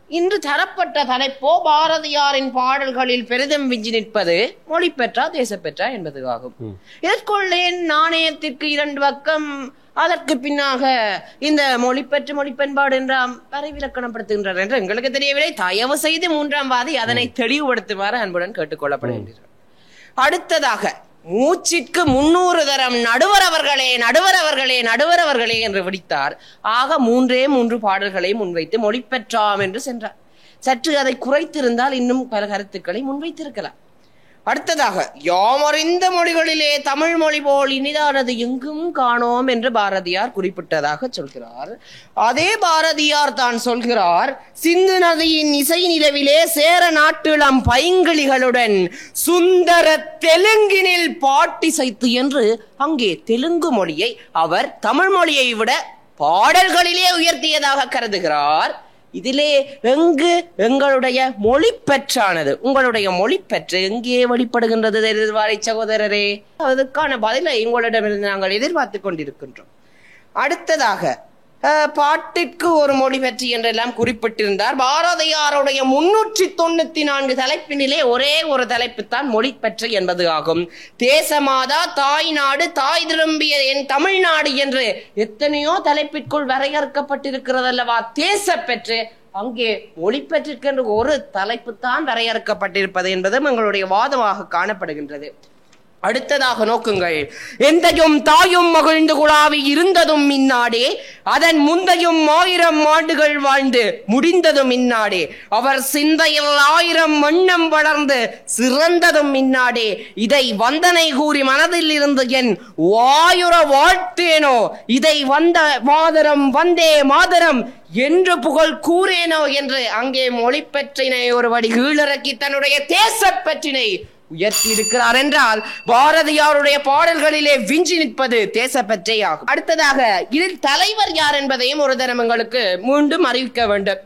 இன்று தரப்பட்ட தலைப்போ பாரதியாரின் பாடல்களில் பெரிதும் விஞ்சி நிற்பது மொழி பெற்றா தேசப்பெற்றா என்பது ஆகும். இதற்குள்ளே நாணயத்திற்கு 2 பக்கம், அதற்கு பின்னாக இந்த மொழி பெற்று மொழிப்பண்பாடு என்றாம் வரைவிலக்கணப்படுத்துகின்றார் என்று எங்களுக்கு தெரியவில்லை. தயவு செய்து 3ஆம் வாதி அதனை தெளிவுபடுத்துமாறு அன்புடன் கேட்டுக்கொள்ளப்படுகின்றனர். அடுத்ததாக மூச்சிற்கு 300 தரம் நடுவர் அவர்களே நடுவர் அவர்களே நடுவர் அவர்களே என்று விடித்தார். ஆக 3 பாடல்களை முன்வைத்து மொழி பெற்றாம் என்று சென்றார். சற்று அதை குறைத்திருந்தால் இன்னும் பல கருத்துக்களை முன்வைத்திருக்கலாம். அடுத்ததாக, யாமறிந்த மொழிகளிலே தமிழ் மொழி போல் இனிதானது எங்கும் காணோம் என்று பாரதியார் குறிப்பிட்டதாக சொல்கிறார். அதே பாரதியார் தான் சொல்கிறார், சிந்து நதியின் இசை நிலவிலே சேர நாட்டிளம் பைங்கிளிகளுடன் சுந்தர தெலுங்கினில் பாட்டிசைத்து என்று அங்கே தெலுங்கு மொழியை அவர் தமிழ் மொழியை விட பாடல்களிலே உயர்த்தியதாக கருதுகிறார். இதிலே எங்கு எங்களுடைய மொழிப்பற்றானது, உங்களுடைய மொழிப்பற்று எங்கே வெளிப்படுகின்றது எதிர்வாரை சகோதரரே? அதுக்கான பதிலை உங்களிடமிருந்து நாங்கள் எதிர்பார்த்து கொண்டிருக்கின்றோம். அடுத்ததாக, பாட்டிற்கு ஒரு மொழி பற்றி என்றெல்லாம் குறிப்பிட்டிருந்தார். பாரதியாருடைய 394 தலைப்பினிலே ஒரே ஒரு தலைப்பு தான் மொழி பற்றி என்பது ஆகும். தேசமாதா, தாய் நாடு, தாய் திரும்பிய என் தமிழ்நாடு என்று எத்தனையோ தலைப்பிற்குள் வரையறுக்கப்பட்டிருக்கிறது அல்லவா தேசப்பற்று. அங்கே மொழிப்பற்றிற்கென்று ஒரு தலைப்பு தான் வரையறுக்கப்பட்டிருப்பது என்பதும் எங்களுடைய வாதமாக காணப்படுகின்றது. அடுத்ததாக நோக்குங்கள், எந்தையும் தாயும் மகிழ்ந்து குழாவி இருந்ததும் இந்நாடே, அதன் முந்தையும் 1000 ஆண்டுகள் வாழ்ந்து முடிந்ததும் இந்நாடே, அவர் சிந்தையில் 1000 வண்ணம் வளர்ந்து சிறந்ததும் இந்நாடே, இதை வந்தனை கூறி மனதில் இருந்து என் வாயுர வாழ்த்தேனோ, இதை வந்த மாதரம் வந்தே மாதரம் என்று புகழ் கூறேனோ என்று அங்கே மொழிப்பற்றினை ஒரு வடி கீழிறக்கி தன்னுடைய தேசப்பற்றினை உயர்த்தி இருக்கிறார் என்றால் பாரதியாருடைய பாடல்களிலே விஞ்சி நிற்பது தேசப்பற்றே ஆகும். அடுத்ததாக, இதில் தலைவர் யார் என்பதையும் ஒரு தினம் எங்களுக்கு மீண்டும் அறிவிக்க வேண்டும்.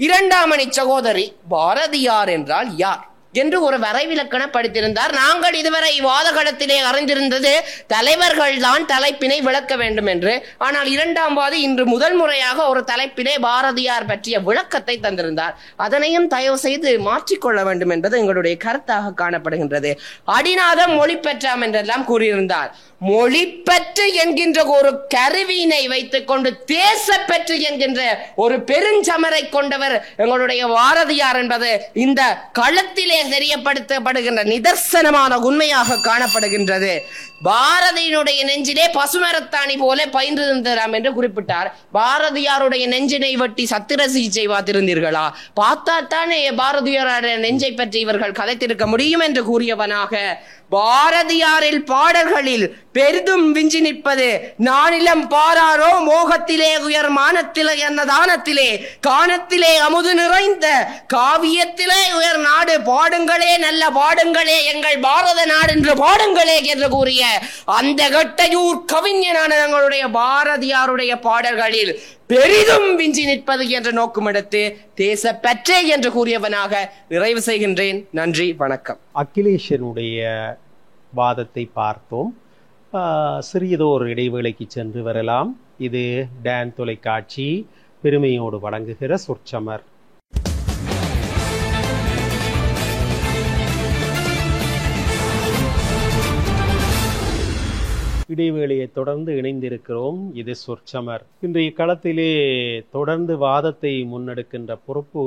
2ஆம் அணி சகோதரி பாரதியார் என்றால் யார் என்று ஒரு வரைவிலக்கணம் படித்திருந்தார். நாங்கள் இதுவரை வாதகளத்திலே அறிந்திருந்தது தலைவர்கள் தான் தலைப்பினை விளக்க வேண்டும் என்று. ஆனால் 2ஆம் வாதி இன்று முதல் முறையாக ஒரு தலைப்பிலே பாரதியார் பற்றிய விளக்கத்தை தந்திருந்தார். அதனையும் தயவு செய்து மாற்றிக்கொள்ள வேண்டும் என்பது எங்களுடைய கருத்தாக காணப்படுகின்றது. அடிநாதம் மொழிப்பற்றாம் என்றெல்லாம் கூறியிருந்தார். மொழிப்பற்று என்கின்ற ஒரு கருவியினை வைத்துக் கொண்டு தேசப்பற்று என்கின்ற ஒரு பெருஞ்சமரை கொண்டவர் எங்களுடைய பாரதியார் என்பது இந்த களத்திலே தெரியப்படுத்தப்படுகின்ற நிதர்சனமான உண்மையாக காணப்படுகின்றது. பாரதியினுடைய நெஞ்சிலே பசுமரத்தாணி போல பயின்றிருந்தாராம் என்று குறிப்பிட்டார். பாரதியாருடைய நெஞ்சினை வெட்டி சத்திர சிகிச்சை பார்த்திருந்தீர்களா? பார்த்தாத்தானே பாரதியாருடைய நெஞ்சை பற்றி இவர்கள் கதைத்திருக்க முடியும் என்று கூறியவனாக, பாரதியாரில் பாடல்களில் பெரிதும் விஞ்சி நிற்பது நானிலம் பாராரோ மோகத்திலே உயர் மானத்திலே அன்னதானத்திலே காணத்திலே அமுது நிறைந்த காவியத்திலே உயர் நாடு பாடுங்களே நல்ல பாடுங்களே எங்கள் பாரத நாடு என்று பாடுங்களே என்று கூறிய அந்த கட்டையூர் கவிஞனான எங்களுடைய பாரதியாருடைய பாடல்களில் பெரிதும் விஞ்சி நிற்பது என்ற நோக்கம் எடுத்து தேசப்பற்றே என்று கூறியவனாக நிறைவு செய்கின்றேன். நன்றி, வணக்கம். அகிலேஷனுடைய வாதத்தை பார்த்தோம். சிறியதோர் இடைவேளைக்கு சென்று வரலாம். இது டான் தொலைக்காட்சி பெருமையோடு வழங்குகிற சொற்சமர். இடைவேளையை தொடர்ந்து இணைந்திருக்கிறோம். இது சொற்சமர். இன்றைய களத்திலே தொடர்ந்து வாதத்தை முன்னெடுக்கின்ற பொறுப்பு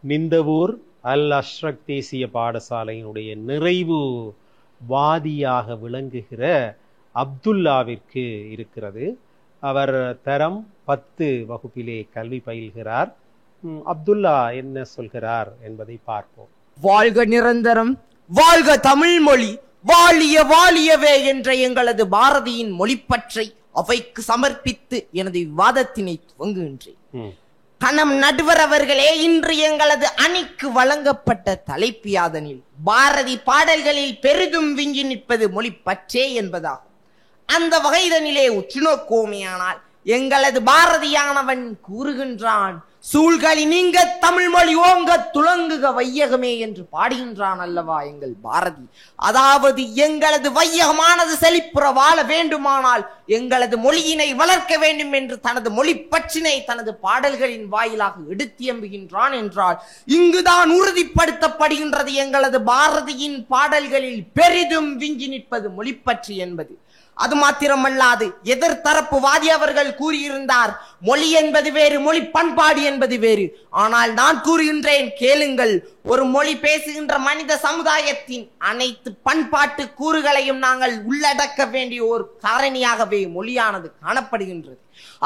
நிந்தவூர் அல் அஷ்ரக் தேசிய பாடசாலையினுடைய நிறைவு வாதியாக விளங்குகிற அப்துல்லாவிற்கு இருக்கிறது. அவர் தரம் 10 வகுப்பிலே கல்வி பயில்கிறார். அப்துல்லா என்ன சொல்கிறார் என்பதை பார்ப்போம். வாழ்க நிரந்தரம், வாழ்க தமிழ் மொழி, வாழிய வாழியவே என்ற எங்களது பாரதியின் மொழிப்பற்றை அவைக்கு சமர்ப்பித்து எனது விவாதத்தினை துவங்குகின்றேன். கணம் நடுவர் அவர்களே, இன்று எங்களது அணிக்கு வழங்கப்பட்ட தலைப்பியாதனில் பாரதி பாடல்களில் பெரிதும் விஞ்சி நிற்பது மொழிப்பற்றே என்பதாகும். அந்த வகைதனிலே உற்று நோக்குவோமேயானால் எங்களது பாரதியானவன் கூறுகின்றான், சூழ்களி நீங்க தமிழ் மொழி ஓங்க துளங்குக வையகமே என்று பாடுகின்றான் அல்லவா எங்கள் பாரதி. அதாவது எங்களது வையகமானது செழிப்புற வாழ வேண்டுமானால் எங்களது மொழியினை வளர்க்க வேண்டும் என்று தனது மொழி பற்றினை தனது பாடல்களின் வாயிலாக எடுத்தியம்புகின்றான் என்றால் இங்குதான் உறுதிப்படுத்தப்படுகின்றது எங்களது பாரதியின் பாடல்களில் பெரிதும் விஞ்சி நிற்பது மொழிப்பற்று என்பது. அது மாத்திரமல்லாது எதிர்த்தரப்பு வாதி அவர்கள் கூறியிருந்தார், மொழி என்பது வேறு, மொழி பண்பாடு என்பது வேறு. ஆனால் நான் கூறுகின்றேன், கேளுங்கள். ஒரு மொழி பேசுகின்ற மனித சமுதாயத்தின் அனைத்து பண்பாட்டு கூறுகளையும் நாங்கள் உள்ளடக்க வேண்டிய ஒரு காரணியாகவே மொழியானது காணப்படுகின்றது.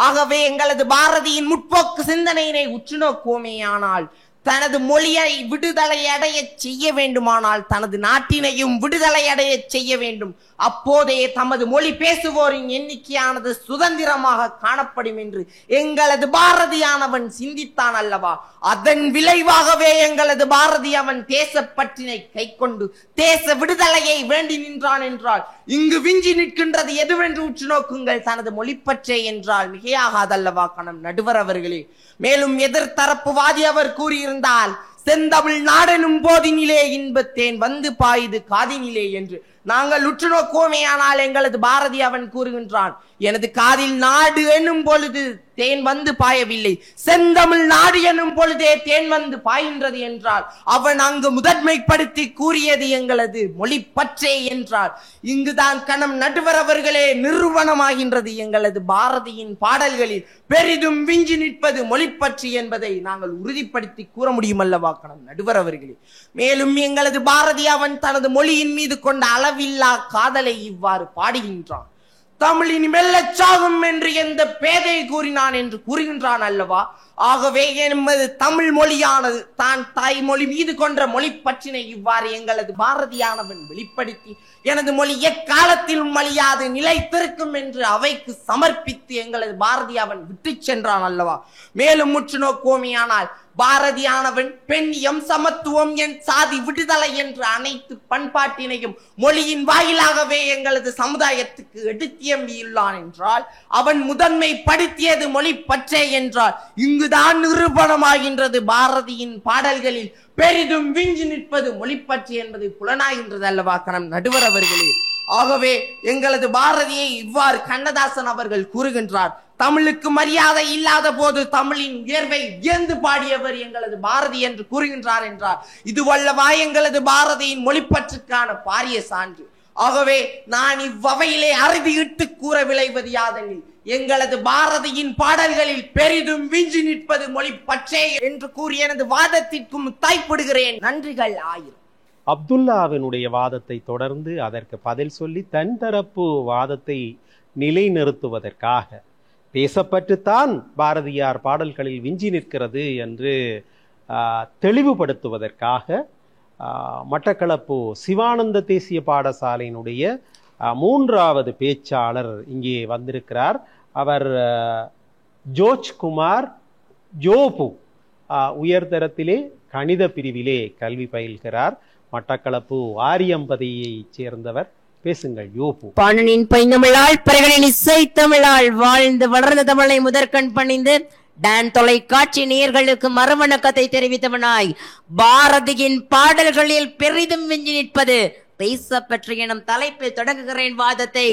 ஆகவே எங்களது பாரதியின் முற்போக்கு சிந்தனையினை உற்று நோக்குவோமேயானால் தனது மொழியை விடுதலை அடைய செய்ய வேண்டுமானால் தனது நாட்டினையும் விடுதலை அடைய செய்ய வேண்டும். அப்போதே தமது மொழி பேசுவோரின் எண்ணிக்கையானது சுதந்திரமாக காணப்படும் என்று எங்களது பாரதியானவன் சிந்தித்தான் அல்லவா? அதன் விளைவாகவே எங்களது பாரதி அவன் தேசப்பற்றினை கை கொண்டு தேச விடுதலையை வேண்டி நின்றான் என்றால் இங்கு விஞ்சி நிற்கின்றது எதுவென்று உற்று நோக்குங்கள். தனது மொழிப்பற்றே என்றால் மிகையாகாதல்லவா கணம் நடுவர் அவர்களே. மேலும் எதிர்த்தரப்புவாதி அவர் கூறியிருந்தால் செந்தமிழ் நாடெனும் போதினிலே இன்பத்தேன் வந்து பாயுது காதினிலே என்று நாங்கள் உற்று நோக்குவோமே. ஆனால் எங்களது பாரதி அவன் கூறுகின்றான், எனது காதில் நாடு என்னும் பொழுது தேன் வந்து பாயவில்லை, செந்தமிழ் நாடு என்னும் பொழுதே தேன் வந்து பாய்கின்றது என்றால் அவன் அங்கு முதன்மைப்படுத்தி கூறியது எங்களது மொழி பற்றே என்றால் இங்குதான் கணம் நடுவர் அவர்களே நிறுவனமாகின்றது. எங்களது பாரதியின் பாடல்களில் பெரிதும் விஞ்சி நிற்பது மொழிப்பற்று என்பதை நாங்கள் உறுதிப்படுத்தி கூற முடியும் அல்லவா கணம் நடுவர் அவர்களே. மேலும் எங்களது பாரதி அவன் தனது மொழியின் மீது கொண்ட அளவில்லா காதலை இவ்வாறு பாடுகின்றான். தமிழின் மெல்லச்சாகும் என்று எந்த பேதை கூறினான் என்று கூறுகின்றான் அல்லவா? ஆகவே எமது தமிழ் மொழியானது தான் தாய்மொழி மீது கொன்ற மொழி பற்றினை இவ்வாறு எங்களது பாரதியானவன் வெளிப்படுத்தி எனது மொழி எக்காலத்திலும் அழியாது நிலைத்திருக்கும் என்று அவைக்கு சமர்ப்பித்து எங்களது பாரதி அவன் விட்டு சென்றான் அல்லவா? மேலும் முற்று நோக்குவோமேயானால் பாரதியானவன் பெண்ணியம், சமத்துவம், என் சாதி விடுதலை என்று அனைத்து பண்பாட்டினையும் மொழியின் வாயிலாகவே எங்களது சமுதாயத்துக்கு எடுத்தியம்பியுள்ளான் என்றால் அவன் முதன்மை படுத்தியது மொழி பற்றே என்றால் இங்குதான் நிரூபணமாகின்றது பாரதியின் பாடல்களில் பெரிதும் விஞ்சி நிற்பது மொழிப்பற்று என்பது புலனாகின்றது அல்லவா கணம் நடுவர் அவர்களே. ஆகவே எங்களது பாரதியை இவ்வாறு கண்ணதாசன் அவர்கள் கூறுகின்றார், தமிழுக்கு மரியாதை இல்லாத போது தமிழின் உயர்வை வியந்து பாடியவர் எங்களது பாரதி என்று கூறுகின்றார் என்றார். இது வல்லவா எங்களது பாரதியின் மொழிப்பற்றுக்கான பாரிய சான்று. ஆகவே நான் இவ்வகையிலே அறுதியிட்டு கூற விளைவது யாதெனில் எங்களது பாரதியின் பாடல்களில் பெரிதும் விஞ்சி நிற்பது மொழிப்பற்றே என்று கூறி எனது வாதத்திற்கும் தாய்ப்படுகிறேன். நன்றிகள் ஆயிரம். அப்துல்லாவினுடைய வாதத்தை தொடர்ந்து அதற்கு பதில் சொல்லி தன் தரப்பு வாதத்தை நிலைநிறுத்துவதற்காக தேசப்பற்றுத்தான் பாரதியார் பாடல்களில் விஞ்சி நிற்கிறது என்று தெளிவுபடுத்துவதற்காக மட்டக்களப்பு சிவானந்த தேசிய பாடசாலையினுடைய மூன்றாவது பேச்சாளர் இங்கே வந்திருக்கிறார். அவர் ஜோஜ்குமார் ஜோபு உயர்தரத்திலே கணித பிரிவிலே கல்வி பயில்கிறார். மட்டக்களப்பு ஆரியம்பதியை சேர்ந்தவர். பேசுங்கள் யோபு. பாணனின் பைந்தமிழால் பரகனின் இசை தமிழால் வாழ்ந்து வளர்ந்த தமிழை முதற்கண் பணிந்து டான் தொலைக்காட்சி நேயர்களுக்கு மறுவணக்கத்தை தெரிவித்தவனாய் பாரதியின் பாடல்களில் பெரிதும் விஞ்சி நிற்பது தேசப்பற்று எனும் தலைப்பில் தொடங்குகிறேன் வாதத்தை.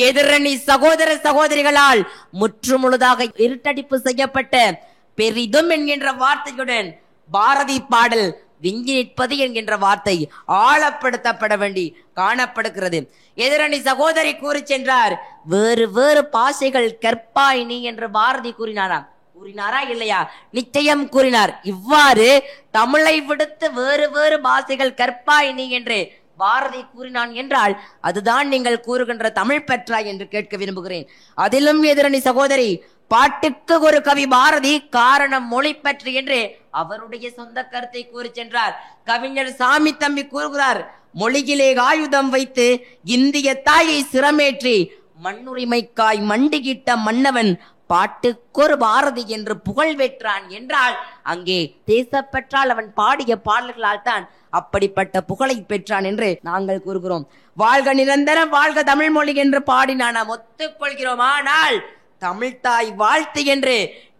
எதிரணி சகோதர சகோதரிகளால் முற்றுமுழுதாக இருட்டடிப்பு செய்யப்பட்ட பெரிதும் என்கின்ற வார்த்தையுடன் பாரதி பாடல் விஞ்சி நிற்பது என்கின்ற வார்த்தை ஆழப்படுத்தப்பட வேண்டி காணப்படுகிறது. எதிரணி சகோதரி கூறி சென்றார், வேறு வேறு பாசைகள் கற்பாய் நீ என்று பாரதி கூறினாராம். கூறினாரா இல்லையா? நிச்சயம் கூறினார். இவ்வாறு தமிழை விடுத்து வேறு வேறு பாஷைகள் கற்பாய் நீ என்று பாரதி கூறினான் என்றால் அதுதான் நீங்கள் கூறுகின்ற தமிழ் பெற்றாய் என்று கேட்க விரும்புகிறேன். அதிலும் எதிரணி சகோதரி பாட்டுக்கு ஒரு கவி பாரதி காரணம் மொழி பற்றி என்று அவருடைய சொந்த கருத்தை கூறி சென்றார். கவிஞர் சாமி தம்பி கூறுகிறார், மொழியிலே ஆயுதம் வைத்து இந்திய தாயை சிரமேற்றி மண்ணுரிமைக்காய் மண்டிகிட்ட மன்னவன் பாட்டுக்கொரு பாரதி என்று புகழ் பெற்றான் என்றால் அங்கே தேசப்பற்றால் அவன் பாடிய பாடல்களால் தான் அப்படிப்பட்ட புகழை பெற்றான் என்று நாங்கள் கூறுகிறோம். வாழ்க நிரந்தரம், வாழ்க தமிழ் மொழி என்று பாடினான், நாம் ஒத்துக்கொள்கிறோம். ஆனால் தமிழ்தாய் வாழ்த்து என்று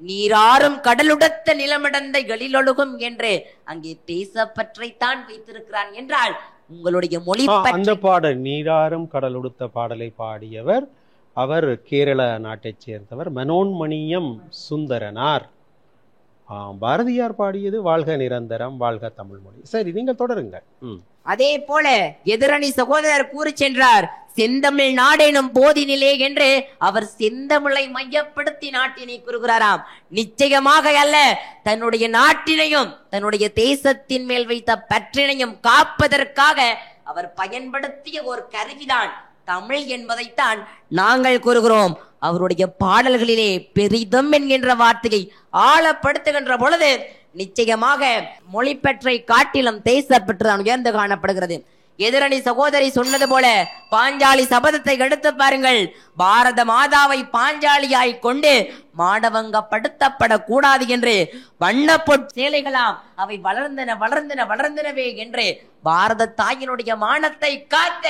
நீராறும் கடலுடத்த நிலமிடந்த எழிலொழுகும் என்று அங்கே தேசப்பற்றைத்தான் வைத்திருக்கிறான் என்றால் உங்களுடைய மொழி அந்த பாடல் நீராறும் கடலுடுத்த பாடலை பாடியவர் அவர் கேரள நாட்டைச் சேர்ந்தவர் மனோன்மணியம் சுந்தரனார். பாரதியார் பாடியது வாழ்க நிரந்தரம், வாழ்க தமிழ் மொழி. சரி, நீங்கள் தொடருங்க. அதே போல எதிரணி சகோதரர் கூறி சென்றார், செந்தமிழ் நாடெனும் போதினிலே என்று அவர் செந்தமிழை மையப்படுத்தி நாட்டினை கூறுகிறாராம். நிச்சயமாக அல்ல, தன்னுடைய நாட்டினையும் தன்னுடைய தேசத்தின் மேல் வைத்த பற்றினையும் காப்பதற்காக அவர் பயன்படுத்திய ஒரு கருவிதான் தமிழ் என்பதைத்தான் நாங்கள் கூறுகிறோம். அவருடைய பாடல்களிலே பெரிதும் என்கின்ற வார்த்தையை ஆழப்படுத்துகின்ற பொழுது நிச்சயமாக மொழிப்பற்றை காட்டிலும் தேசப்பற்று தான் உயர்ந்து காணப்படுகிறது. எதிரணி சகோதரி சொன்னது போல பாஞ்சாலி சபதத்தை எடுத்து பாருங்கள். பாரத மாதாவை பாஞ்சாலியாய் கொண்டு மாடவங்கப்படுத்தப்படக்கூடாது என்று வண்ண சேலைகளாம் அவை வளர்ந்தன வளர்ந்தன வளர்ந்தனவே என்று பாரத தாயினுடைய மானத்தை காத்த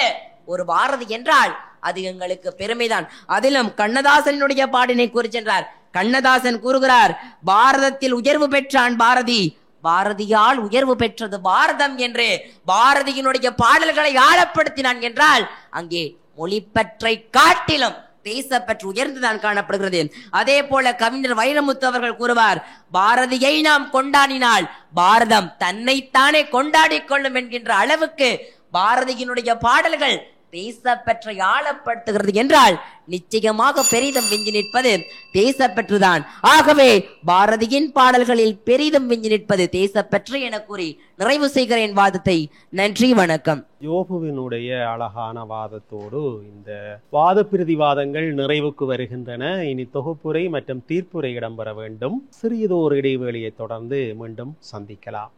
ஒரு பாரதி என்றால் அது எங்களுக்கு பெருமைதான். அதிலும் கண்ணதாசனுடைய பாடினை கூறிச்சென்றார். கண்ணதாசன் கூறுகிறார், பாரதத்தில் உயர்வு பெற்றான் பாரதி, பாரதியால் உயர்வு பெற்றது பாரதம் என்று பாரதியினுடைய பாடல்களை ஆழப்படுத்தினான் என்றால் அங்கே மொழிப்பற்றை காட்டிலும் தேசப்பற்று உயர்ந்துதான் காணப்படுகிறது. அதே போல கவிஞர் வைரமுத்து அவர்கள் கூறுவார், பாரதியை நாம் கொண்டாடினால் பாரதம் தன்னைத்தானே கொண்டாடி கொள்ளும் என்கின்ற அளவுக்கு பாரதியினுடைய பாடல்கள் தேசப்பற்றை ஆழப்படுத்துகிறது என்றால் நிச்சயமாக பெரிதும் விஞ்சி நிற்பது தேசப்பற்றுதான். ஆகவே பாரதியின் பாடல்களில் பெரிதும் விஞ்சி நிற்பது தேசப்பற்று என கூறி நிறைவு செய்கிறேன் வாதத்தை. நன்றி, வணக்கம். யோபுவினுடைய அழகான வாதத்தோடு இந்த வாத பிரதிவாதங்கள் நிறைவுக்கு வருகின்றன. இனி தொகுப்புரை மற்றும் தீர்ப்புரை இடம்பெற வேண்டும். சிறியதோர் இடைவேளையை தொடர்ந்து மீண்டும் சந்திக்கலாம்.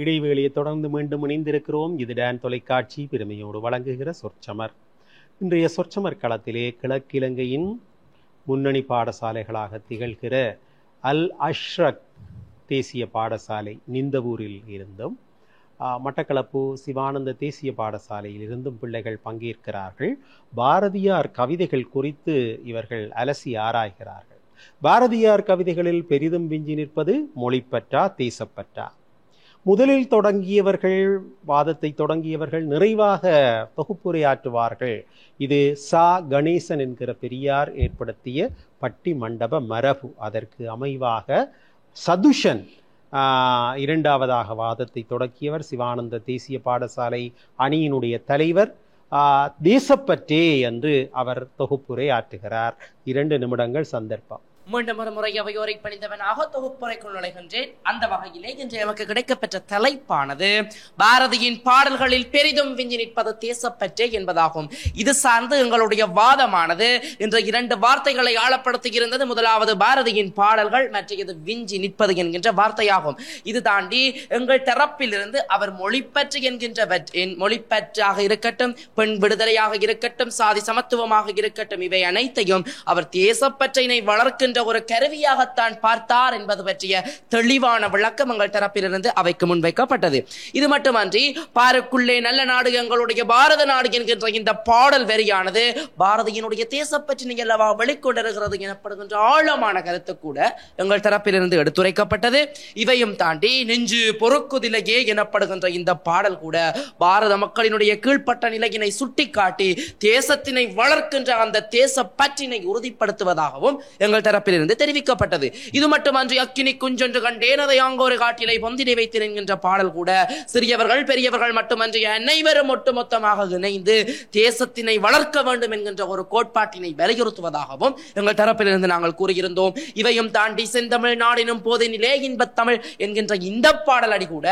இடைவேளையை தொடர்ந்து மீண்டும் இணைந்திருக்கிறோம். இது டான் தொலைக்காட்சி பெருமையோடு வழங்குகிற சொற்சமர். இன்றைய சொற்சமர் களத்திலே கிழக்கிலங்கையின் முன்னணி பாடசாலைகளாக திகழ்கிற அல் அஷ்ரக் தேசிய பாடசாலை நிந்தவூரில் இருந்தும் மட்டக்களப்பு சிவானந்த தேசிய பாடசாலையில் இருந்தும் பிள்ளைகள் பங்கேற்கிறார்கள். பாரதியார் கவிதைகள் குறித்து இவர்கள் அலசி ஆராய்கிறார்கள். பாரதியார் கவிதைகளில் பெரிதும் விஞ்சி நிற்பது மொழிப்பற்றா தேசப்பற்றா? முதலில் வாதத்தை தொடங்கியவர்கள் நிறைவாக தொகுப்புரையாற்றுவார்கள். இது சா கணேசன் என்கிற பெரியார் ஏற்படுத்திய பட்டி மண்டப மரபு. அதற்கு அமைவாக சதுஷன் இரண்டாவதாக வாதத்தை தொடக்கியவர். சிவானந்த தேசிய பாடசாலை அணியினுடைய தலைவர். தேசப்பற்றே என்று அவர் தொகுப்புரை ஆற்றுகிறார். 2 நிமிடங்கள் சந்தர்ப்பம். மீண்டும் ஒரு முறை அவையோரை பணிந்தவனாக தொகுப்புரைக்குள் நுழைகின்றேன். அந்த வகையிலே இன்று நமக்கு கிடைக்கப்பெற்ற தலைப்பானது பாரதியின் பாடல்களில் பெரிதும் விஞ்சி நிற்பது தேசப்பற்றே என்பதாகும். இது சார்ந்து எங்களுடைய வாதமானது இன்று 2 வார்த்தைகளை ஆழப்படுத்தியிருந்தது. முதலாவது பாரதியின் பாடல்கள், மற்றது விஞ்சி நிற்பது என்கின்ற வார்த்தையாகும். இது தாண்டி எங்கள் தரப்பிலிருந்து அவர் மொழிப்பற்று என்கின்ற மொழிப்பற்றாக இருக்கட்டும், பெண் விடுதலையாக இருக்கட்டும், சாதி சமத்துவமாக இருக்கட்டும், இவை அனைத்தையும் அவர் தேசப்பற்றினை வளர்க்கின்ற ஒரு கருவியாகத்தான் பார்த்தார் என்பது பற்றிய தெளிவான விளக்கம் எங்கள் தரப்பிலிருந்து அவைக்கு முன்வைக்கப்பட்டது. இது மட்டுமன்றி பாருக்குள்ளே நல்ல நாடு எங்களுடைய பாரத நாடு என்கின்ற இந்த பாடல் வரியானது பாரதியினுடைய தேசப்பற்றினை அல்லவா வெளிக்கொண்டிருக்கிறது எனப்படுகின்ற ஆழமான கருத்து கூட எங்கள் தரப்பிலிருந்து எடுத்துரைக்கப்பட்டது. இவையும் தாண்டி நெஞ்சு பொறுக்குதிலேயே எனப்படுகின்ற இந்த பாடல் கூட பாரத மக்களினுடைய கீழ்ப்பட்ட நிலையினை சுட்டிக்காட்டி தேசத்தினை வளர்க்கின்ற அந்த தேசப்பற்றினை உறுதிப்படுத்துவதாகவும் எங்கள் தரப்பிலிருந்து தெரிவிக்கப்பட்டது. இது மட்டுமன்றி அக்கினி குஞ்சொன்று கண்டேன் அதை ஆங்கோரு காட்டிலை பொந்தினை வைத்தேன் என்கின்ற பாடல் கூட சிறியவர்கள் பெரியவர்கள் மட்டுமன்றி அனைவரும் ஒட்டுமொத்தமாக இணைந்து தேசத்தினை வளர்க்க வேண்டும் என்கின்ற ஒரு கோட்பாட்டினை வலியுறுத்துவதாகவும் எங்கள் தரப்பிலிருந்து நாங்கள் கூறியிருந்தோம். இவையும் தாண்டி செந்தமிழ் நாடினும் போதினிலே இன்பத் தமிழ் என்கின்ற இந்த பாடல் அடி கூட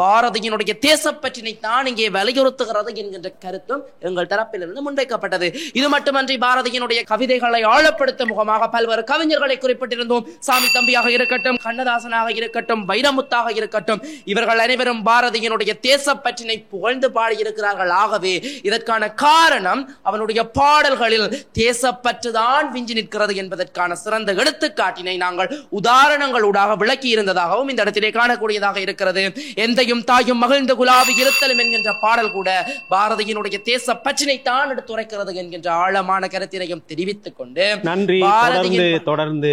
பாரதியினுடைய தேசப்பற்றினை தான் இங்கே வலியுறுத்துகிறது என்கின்ற கருத்தும் எங்கள் தரப்பிலிருந்து முன்வைக்கப்பட்டது. இது மட்டுமன்றி பாரதியினுடைய கவிதைகளை ஆழப்படுத்தும் முகமாக பல்வேறு கவிஞர்களை குறிப்பிட்டிருந்தோம். சாமி தம்பியாக இருக்கட்டும், கண்ணதாசனாக இருக்கட்டும், வைரமுத்தாக இருக்கட்டும், இவர்கள் அனைவரும் பாரதியினுடைய தேசப்பற்றினை புகழ்ந்து பாடியிருக்கிறார்கள். ஆகவே இதற்கான காரணம் அவனுடைய பாடல்களில் தேசப்பற்றுதான் விஞ்சி நிற்கிறது என்பதற்கான சிறந்த எடுத்துக்காட்டினை நாங்கள் உதாரணங்களூடாக விளக்கி இருந்ததாகவும் இந்த இடத்திலே காணக்கூடியதாக இருக்கிறது. எந்தையும் தாயும் மகிழ்ந்து குலாவி இருத்தலும் என்கின்ற பாடல் கூட பாரதியினுடைய தேசப்பற்றினை தான் எடுத்துரைக்கிறது என்கின்ற ஆழமான கருத்தினையும் தெரிவித்துக் கொண்டு நன்றி. தொடர்ந்து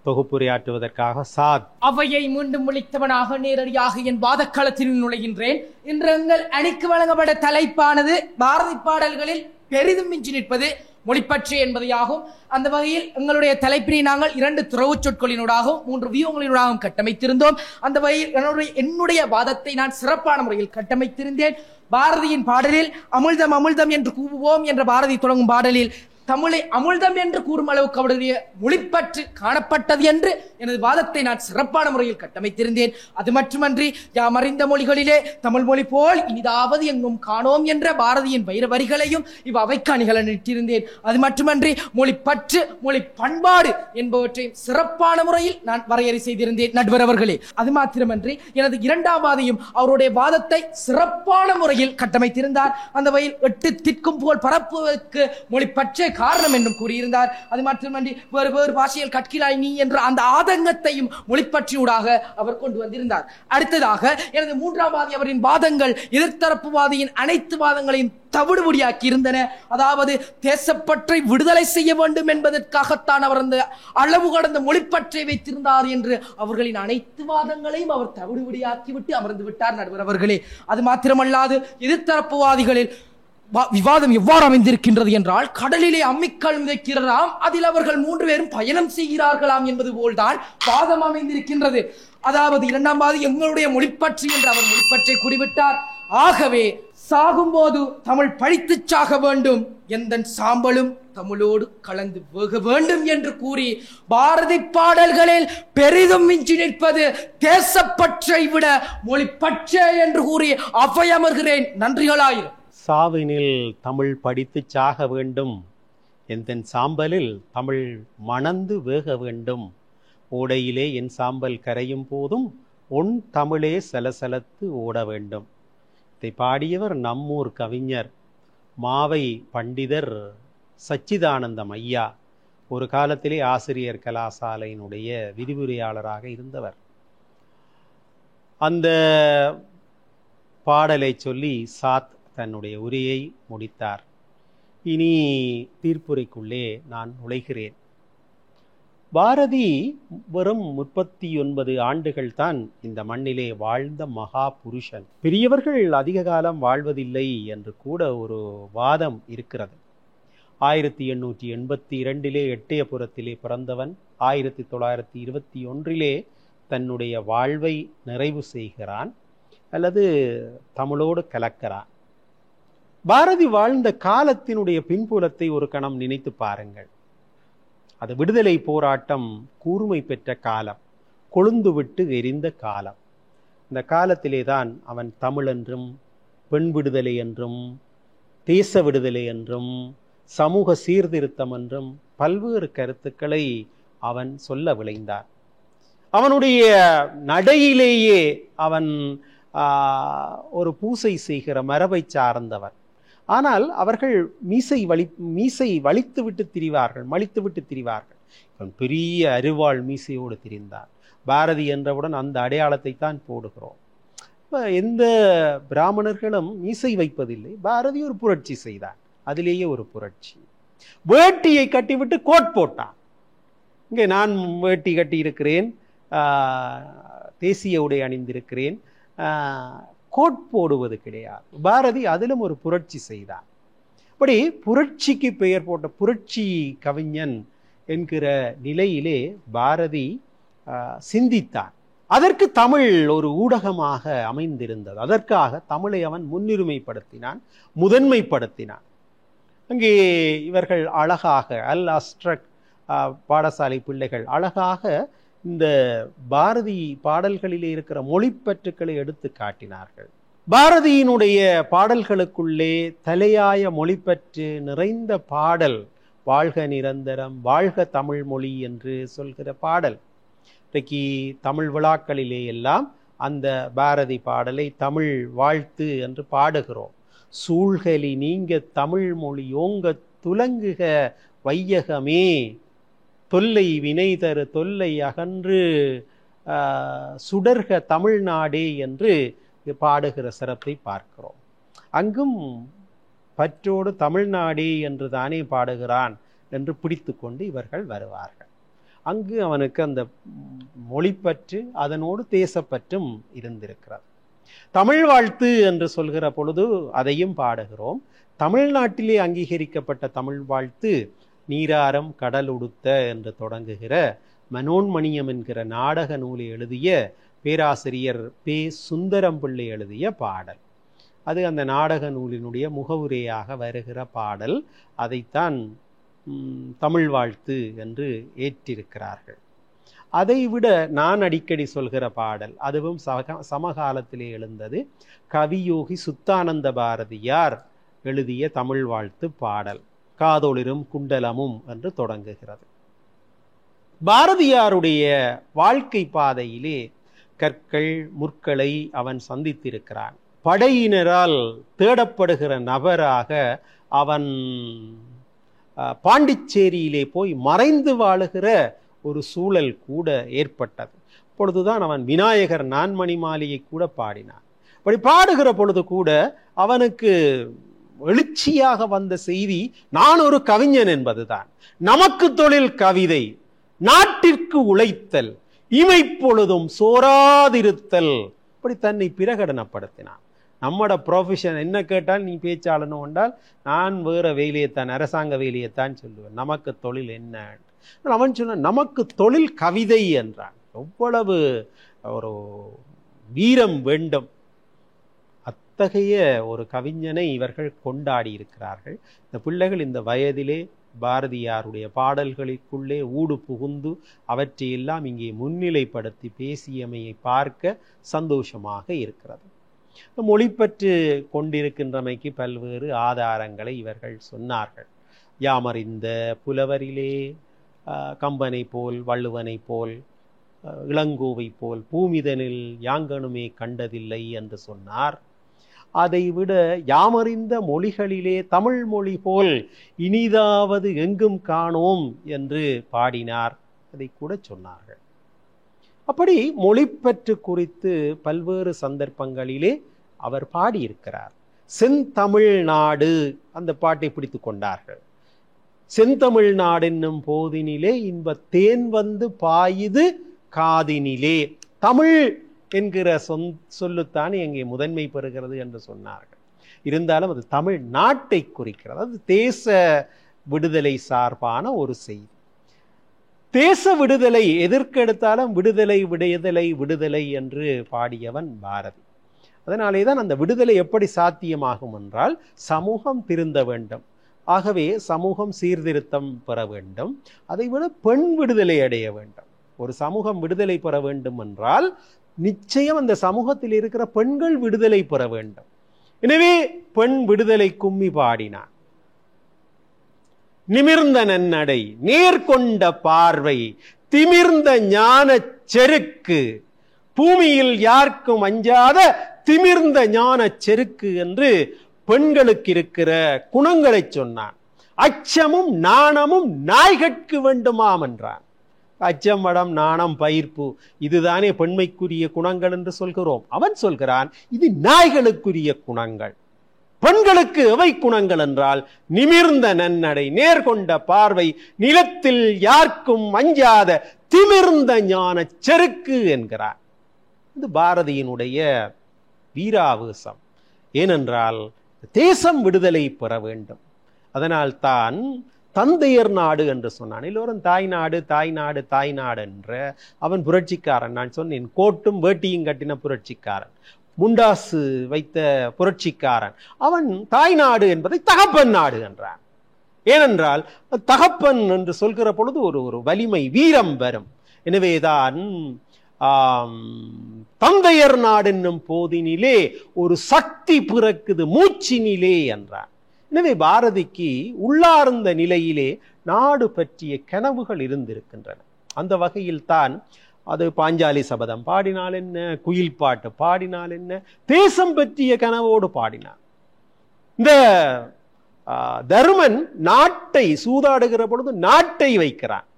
தொகுப்புரையாற்றுவதற்காக சாத் அவையை மீண்டும் முடித்தவனாக நேரடியாக என் வாதக்களத்தில் நுழைகின்றேன். இன்று எங்கள் அணிக்கு வழங்கப்பட்ட தலைப்பானது பாரதி பாடல்களில் பெரிதும் மிஞ்சி நிற்பது மொழிப்பற்று என்பதையாகும். அந்த வகையில் எங்களுடைய தலைப்பினை நாங்கள் 2 துறவு சொற்களினூடாகவும் 3 வியூகங்களினூடாகவும் கட்டமைத்திருந்தோம். அந்த வகையில் என்னுடைய வாதத்தை நான் சிறப்பான முறையில் கட்டமைத்திருந்தேன். பாரதியின் பாடலில் அமிழ்தம் அமிழ்தம் என்று கூவுவோம் என்ற பாரதி தொடங்கும் பாடலில் தமிழை அமுழ்தம் என்று கூறும் அளவுக்கு அவருடைய மொழிப்பற்று காணப்பட்டது என்று எனது வாதத்தை நான் சிறப்பான முறையில் கட்டமைத்திருந்தேன். அது மட்டுமன்றி யாம் அறிந்த மொழிகளிலே தமிழ் மொழி போல் இனிதாவது எங்கும் காணோம் என்ற பாரதியின் வைர வரிகளையும் இவ்வவைக்கு அணிகளை நிட்டிருந்தேன். அது மட்டுமன்றி மொழிப்பற்று மொழி பண்பாடு என்பவற்றையும் சிறப்பான முறையில் நான் வரையறை செய்திருந்தேன் நடுவர் அவர்களே. அது மாத்திரமன்றி எனது இரண்டாம் வாதியும் அவருடைய வாதத்தை சிறப்பான முறையில் கட்டமைத்திருந்தார். அந்த வகையில் 8 திக்கும் போல் பரப்புவதற்கு மொழிப்பற்றே காரணம் என்றும் கூறியிருந்தார். அது மட்டுமன்றி வேறு வேறு பாஷையில் கற்கிறாய் நீ என்ற அந்த ஆதங்கத்தையும் மொழிப்பற்றியூடாக அவர் கொண்டு வந்திருந்தார். அடுத்ததாக எனது மூன்றாம் வாதி அவரின் வாதங்கள் எதிர்த்தரப்புவாதியின் அனைத்து வாதங்களையும் தவிடுபடியாக்கி இருந்தன. அதாவது தேசப்பற்றை விடுதலை செய்ய வேண்டும் என்பதற்காகத்தான் அவர் அந்த அளவு கடந்த மொழிப்பற்றை வைத்திருந்தார் என்று அவர்களின் அனைத்து வாதங்களையும் அவர் தவிடுபடியாக்கிவிட்டு அமர்ந்து விட்டார் நடுவர் அவர்களே. அது மாத்திரமல்லாது எதிர்த்தரப்புவாதிகளில் விவாதம் எவ்வாறு அமைந்திருக்கின்றது என்றால், கடலிலே அம்மிக்கல் மிதக்கிறாராம், அதில் அவர்கள் 3 பேரும் பயணம் செய்கிறார்களாம் என்பது போல்தான் வாதம் அமைந்திருக்கின்றது. அதாவது இரண்டாம் வாதி எங்களுடைய மொழிப்பற்று என்று அவர் மொழிப்பற்றை குறிவிட்டார். ஆகவே சாகும்போது தமிழ் பழித்து சாக வேண்டும், எந்த சாம்பலும் தமிழோடு கலந்து வேக வேண்டும் என்று கூறி பாரதி பாடல்களில் பெரிதும் மிஞ்சி நிற்பது தேசப்பற்றை விட மொழிப்பற்றே என்று கூறி அவையமர்கிறேன். நன்றிகளாயிரும். சாவினில் தமிழ் படித்து சாக வேண்டும், எந்தன் சாம்பலில் தமிழ் மணந்து வேக வேண்டும், ஓடையிலே என் சாம்பல் கரையும் போதும் உன் தமிழே சலசலத்து ஓட வேண்டும். இதை பாடியவர் நம்மூர் கவிஞர் மாவை பண்டிதர் சச்சிதானந்தம் ஐயா. ஒரு காலத்திலே ஆசிரியர் கலாசாலையினுடைய விரிவுரையாளராக இருந்தவர். அந்த பாடலை சொல்லி சாத் தன்னுடைய உரையை முடித்தார். இனி தீர்ப்புரைக்குள்ளே நான் நுழைகிறேன். பாரதி வெறும் 39 ஆண்டுகள் தான் இந்த மண்ணிலே வாழ்ந்த மகா புருஷன். பெரியவர்கள் அதிக காலம் வாழ்வதில்லை என்று கூட ஒரு வாதம் இருக்கிறது. 1882 எட்டயபுரத்திலே பிறந்தவன் 1921 தன்னுடைய வாழ்வை நிறைவு செய்கிறான் அல்லது தமிழோடு கலக்கிறான். பாரதி வாழ்ந்த காலத்தினுடைய பின்புலத்தை ஒரு கணம் நினைத்து பாருங்கள். அது விடுதலை போராட்டம் கூர்மை பெற்ற காலம், கொழுந்து விட்டு எரிந்த காலம். இந்த காலத்திலே தான் அவன் தமிழ் என்றும் பெண் விடுதலை என்றும் தேச விடுதலை என்றும் சமூக சீர்திருத்தம் என்றும் பல்வேறு கருத்துக்களை அவன் சொல்ல விளைந்தான். அவனுடைய நடையிலேயே அவன் ஒரு பூசை செய்கிற மரபை சார்ந்தவர். ஆனால் அவர்கள் மீசை வலித்து விட்டு திரிவார்கள், மலித்து விட்டு திரிவார்கள். இவன் பெரிய அருவாள் மீசையோடு திரிந்தான். பாரதி என்றவுடன் அந்த அடையாளத்தை தான் போடுகிறோம். எந்த பிராமணர்களும் மீசை வைப்பதில்லை. பாரதி ஒரு புரட்சி செய்தான், அதிலேயே ஒரு புரட்சி. வேட்டியை கட்டிவிட்டு கோட் போட்டான். இங்கே நான் வேட்டி கட்டி இருக்கிறேன், தேசிய உடை அணிந்திருக்கிறேன், கோட் போடுவது கிடையாது. பாரதி அதிலும் ஒரு புரட்சி செய்தான். அப்படி புரட்சிக்கு பெயர் போட்ட புரட்சி கவிஞன் என்கிற நிலையிலே பாரதி சிந்தித்தான். அதற்கு தமிழ் ஒரு ஊடகமாக அமைந்திருந்தது. அதற்காக தமிழை அவன் முன்னுரிமைப்படுத்தினான், முதன்மைப்படுத்தினான். அங்கே இவர்கள் அழகாக அல் அஸ்ட்ரக் பாடசாலை பிள்ளைகள் அழகாக இந்த பாரதி பாடல்களிலே இருக்கிற மொழிப்பற்றுக்களை எடுத்து காட்டினார்கள். பாரதியினுடைய பாடல்களுக்குள்ளே தலையாய மொழிப்பற்று நிறைந்த பாடல் வாழ்க நிரந்தரம், வாழ்க தமிழ் மொழி என்று சொல்கிற பாடல். இன்றைக்கு தமிழ் விழாக்களிலே எல்லாம் அந்த பாரதி பாடலை தமிழ் வாழ்த்து என்று பாடுகிறோம். சூழ்கலி நீங்க தமிழ் மொழி ஓங்க துலங்குக வையகமே, தொல்லை வினை தரு தொல்லை அகன்று சுடர்க தமிழ்நாடே என்று பாடுகிற சிறப்பை பார்க்கிறோம். அங்கும் பற்றோடு தமிழ்நாடே என்று தானே பாடுகிறான் என்று பிடித்து கொண்டு இவர்கள் வருவார்கள். அங்கு அவனுக்கு அந்த மொழிப்பற்று அதனோடு தேசப்பற்றும் இருந்திருக்கிறது. தமிழ் வாழ்த்து என்று சொல்கிற பொழுது அதையும் பாடுகிறோம். தமிழ்நாட்டிலே அங்கீகரிக்கப்பட்ட தமிழ் வாழ்த்து நீராரம் கடல் உடுத்த என்று தொடங்குகிற மனோன்மணியம் என்கிற நாடக நூலை எழுதிய பேராசிரியர் பே. சுந்தரம் பிள்ளை எழுதிய பாடல். அது அந்த நாடக நூலினுடைய முகவுரையாக வருகிற பாடல். அதைத்தான் தமிழ் வாழ்த்து என்று ஏற்றிருக்கிறார்கள். அதைவிட நான் அடிக்கடி சொல்கிற பாடல், அதுவும் சமகாலத்திலே எழுந்தது, கவியோகி சுத்தானந்த பாரதியார் எழுதிய தமிழ் வாழ்த்து பாடல், காதொளிரும் குண்டலமும் என்று தொடங்குகிறது. பாரதியாருடைய வாழ்க்கை பாதையிலே கற்கள் முற்களை அவன் சந்தித்திருக்கிறான். படையினரால் தேடப்படுகிற நபராக அவன் பாண்டிச்சேரியிலே போய் மறைந்து வாழுகிற ஒரு சூழல் கூட ஏற்பட்டது. அப்பொழுதுதான் அவன் விநாயகர் நான்மணி மாலையை கூட பாடினான். அப்படி பாடுகிற பொழுது கூட அவனுக்கு எழுச்சியாக வந்த செய்தி நான் ஒரு கவிஞன் என்பதுதான். நமக்கு தொழில் கவிதை, நாட்டிற்கு உழைத்தல், இமைப்பொழுதும் சோராதிருத்தல், இப்படி தன்னை பிரகடனப்படுத்தினான். நம்மட ப்ரொஃபஷன் என்ன கேட்டால் நீ பேச்சாளனும் என்றால் நான் வேற வேலையைத்தான், அரசாங்க வேலையைத்தான் சொல்லுவேன். நமக்கு தொழில் என்ன? அவன் சொன்ன நமக்கு தொழில் கவிதை என்றான். எவ்வளவு ஒரு வீரம் வேண்டும்! அத்தகைய ஒரு கவிஞனை இவர்கள் கொண்டாடி இருக்கிறார்கள். இந்த பிள்ளைகள் இந்த வயதிலே பாரதியாருடைய பாடல்களுக்குள்ளே ஊடு புகுந்து அவற்றையெல்லாம் இங்கே முன்னிலைப்படுத்தி பேசியமையை பார்க்க சந்தோஷமாக இருக்கிறது. மொழிப்பற்று கொண்டிருக்கின்றமைக்கு பல்வேறு ஆதாரங்களை இவர்கள் சொன்னார்கள். யாமறிந்த புலவரிலே கம்பனை போல், வள்ளுவனை போல், இளங்கோவை போல் பூமிதனில் யாங்கனுமே கண்டதில்லை என்று சொன்னார். அதைவிட யாமறிந்த மொழிகளிலே தமிழ் மொழி போல் இனிதாவது எங்கும் காணோம் என்று பாடினார். அதை கூட சொன்னார்கள். அப்படி மொழிப்பற்று குறித்து பல்வேறு சந்தர்ப்பங்களிலே அவர் பாடியிருக்கிறார். செந்தமிழ்நாடு அந்த பாட்டை பிடித்து கொண்டார்கள். செந்தமிழ்நாடு என்னும் போதினிலே இன்ப தேன் வந்து பாயுது காதினிலே. தமிழ் என்கிற சொல்லுத்தான் எங்கே முதன்மை பெறுகிறது என்று சொன்னார்கள். இருந்தாலும் அது தமிழ் நாட்டை குறிக்கிறது. அது தேச விடுதலை சார்பான ஒரு செய்தி. தேச விடுதலை எதற்கெடுத்தாலும் விடுதலை விடுதலை விடுதலை என்று பாடியவன் பாரதி. அதனாலே தான் அந்த விடுதலை எப்படி சாத்தியமாகும் என்றால் சமூகம் திருந்த வேண்டும். ஆகவே சமூகம் சீர்திருத்தம் பெற வேண்டும். அதைவிட பெண் விடுதலை அடைய வேண்டும். ஒரு சமூகம் விடுதலை பெற வேண்டும் என்றால் நிச்சயம் அந்த சமூகத்தில் இருக்கிற பெண்கள் விடுதலை பெற வேண்டும். எனவே பெண் விடுதலை கும்மி பாடினான். நிமிர்ந்த நன்னடை, நேர்கொண்ட பார்வை, திமிர்ந்த ஞான செருக்கு, பூமியில் யாருக்கும் அஞ்சாத திமிர்ந்த ஞான செருக்கு என்று பெண்களுக்கு இருக்கிற குணங்களை சொன்னான். அச்சமும் நாணமும் நாய்கட்கு வேண்டுமாம் என்றான். அச்சம், மடம், நாணம், பயிர்ப்பு, இதுதானே பெண்மைக்குரிய குணங்கள் என்று சொல்கிறோம். அவன் சொல்கிறான் இது நாய்களுக்குரிய குணங்கள். பெண்களுக்கு எவை குணங்கள் என்றால் நிமிர்ந்த நன்னடை, நேர்கொண்ட பார்வை, நிலத்தில் யாருக்கும் அஞ்சாத திமிர்ந்த ஞான செருக்கு என்கிறார். இது பாரதியினுடைய வீராவேசம். ஏனென்றால் தேசம் விடுதலை பெற வேண்டும். அதனால் தான் தந்தையர் நாடு என்று சொன்னான். எல்லோரும் தாய் நாடு தாய் நாடு தாய் நாடு என்ற அவன் புரட்சிக்காரன். நான் சொன்னேன், கோட்டும் வேட்டியும் கட்டின புரட்சிக்காரன், முண்டாசு வைத்த புரட்சிக்காரன். அவன் தாய் நாடு என்பதை தகப்பன் நாடு என்றான். ஏனென்றால் தகப்பன் என்று சொல்கிற பொழுது ஒரு வலிமை, வீரம் வரும். எனவேதான் தந்தையர் நாடு என்னும் போதினிலே ஒரு சக்தி பிறக்குது மூச்சினிலே என்றான். எனவே பாரதிக்கு உள்ளார்ந்த நிலையிலே நாடு பற்றிய கனவுகள் இருந்திருக்கின்றன. அந்த வகையில் தான் அது பாஞ்சாலி சபதம் பாடினால் என்ன, குயில் பாட்டு பாடினால் என்ன, தேசம் பற்றிய கனவோடு பாடினான். இந்த தருமன் நாட்டை சூதாடுகிற பொழுது நாட்டை வைக்கிறான்.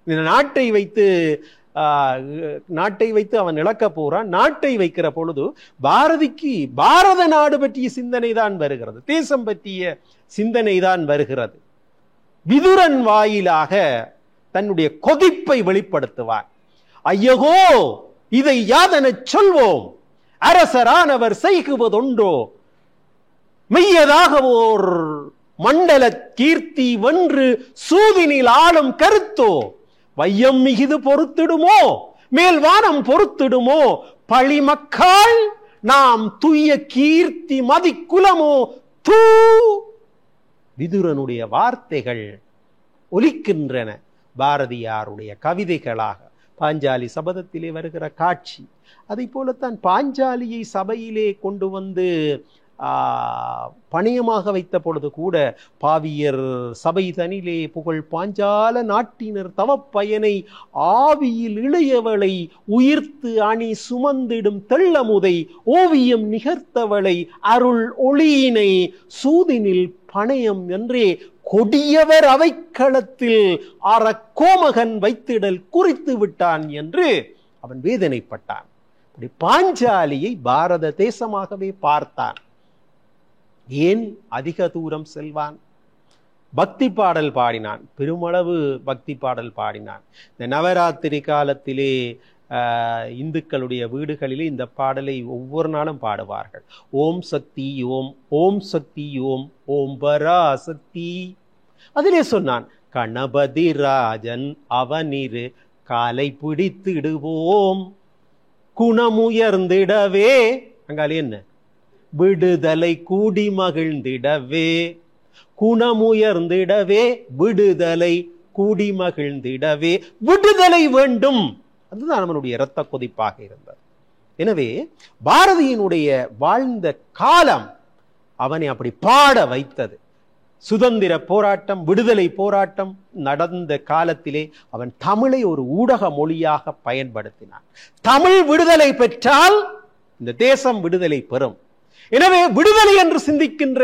இந்த நாட்டை வைத்து அவன் இழக்க போறான். நாட்டை வைக்கிற பொழுது பாரதிக்கு பாரத நாடு பற்றிய சிந்தனை தான் வருகிறது, தேசம் பற்றிய சிந்தனை தான் வருகிறது. விதுரன் வாயிலாக தன்னுடைய கொதிப்பை வெளிப்படுத்துவார். ஐயகோ இதை யாதென சொல்வோம், அரசரானவர் செய்குவதொன்றோ, மெய்யதாக ஓர் மண்டல கீர்த்தி வென்று சூதினில் ஆளும் கருத்தோ, வையம் மிகுது பொறுத்திடுமோ, மேல் வானம் பொறுத்திடுமோ, பழி மக்கள் நாம் துய்ய கீர்த்தி மதிக்குலமோ தூ. விதுரனுடைய வார்த்தைகள் ஒலிக்கின்றன பாரதியாருடைய கவிதைகளாக. பாஞ்சாலி சபதத்திலே வருகிற காட்சி, அதை போலத்தான் பாஞ்சாலியை சபையிலே கொண்டு வந்து பணியமாக வைத்த பொழுது கூட பாவியர் சபை தனிலே புகழ் பாஞ்சால நாட்டினர் தவப்பயனை ஆவியில் இளையவளை உயிர்த்து அணி சுமந்திடும் தெள்ளமுதை ஓவியம் நிகர்த்தவளை அருள் ஒளியினை சூதினில் பணயம் என்றே கொடியவர் அவைக்களத்தில் கோமகன் வைத்திடல் குறித்து விட்டான் என்று அவன் வேதனைப்பட்டான். பாஞ்சாலியை பாரத தேசமாகவே பார்த்தான். ஏன் அதிக தூரம் செல்வான்? பக்தி பாடல் பாடினான், பெருமளவு பக்தி பாடல் பாடினான். இந்த நவராத்திரி காலத்திலே இந்துக்களுடைய வீடுகளிலே இந்த பாடலை ஒவ்வொரு நாளும் பாடுவார்கள். ஓம் சக்தி ஓம், ஓம் சக்தி ஓம், ஓம் பராசக்தி. அதிலே சொன்னான், கணபதி ராஜன் அவனிரு காலை பிடித்திடுவோம் குணமுயர்ந்திடவே. அங்காலே என்ன? விடுதலை கூடி மகிழ்ந்திடவே, குணமுயர்ந்திடவே, விடுதலை கூடி மகிழ்ந்திடவே. விடுதலை வேண்டும், அதுதான் நம்மளுடைய இரத்த கொதிப்பாக இருந்தது. எனவே பாரதியினுடைய வாழ்ந்த காலம் அவனை அப்படி பாட வைத்தது. சுதந்திர போராட்டம், விடுதலை போராட்டம் நடந்த காலத்திலே அவன் தமிழை ஒரு ஊடக மொழியாக பயன்படுத்தினான். தமிழ் விடுதலை பெற்றால் இந்த தேசம் விடுதலை பெறும். எனவே விடுதலை என்று சிந்திக்கின்ற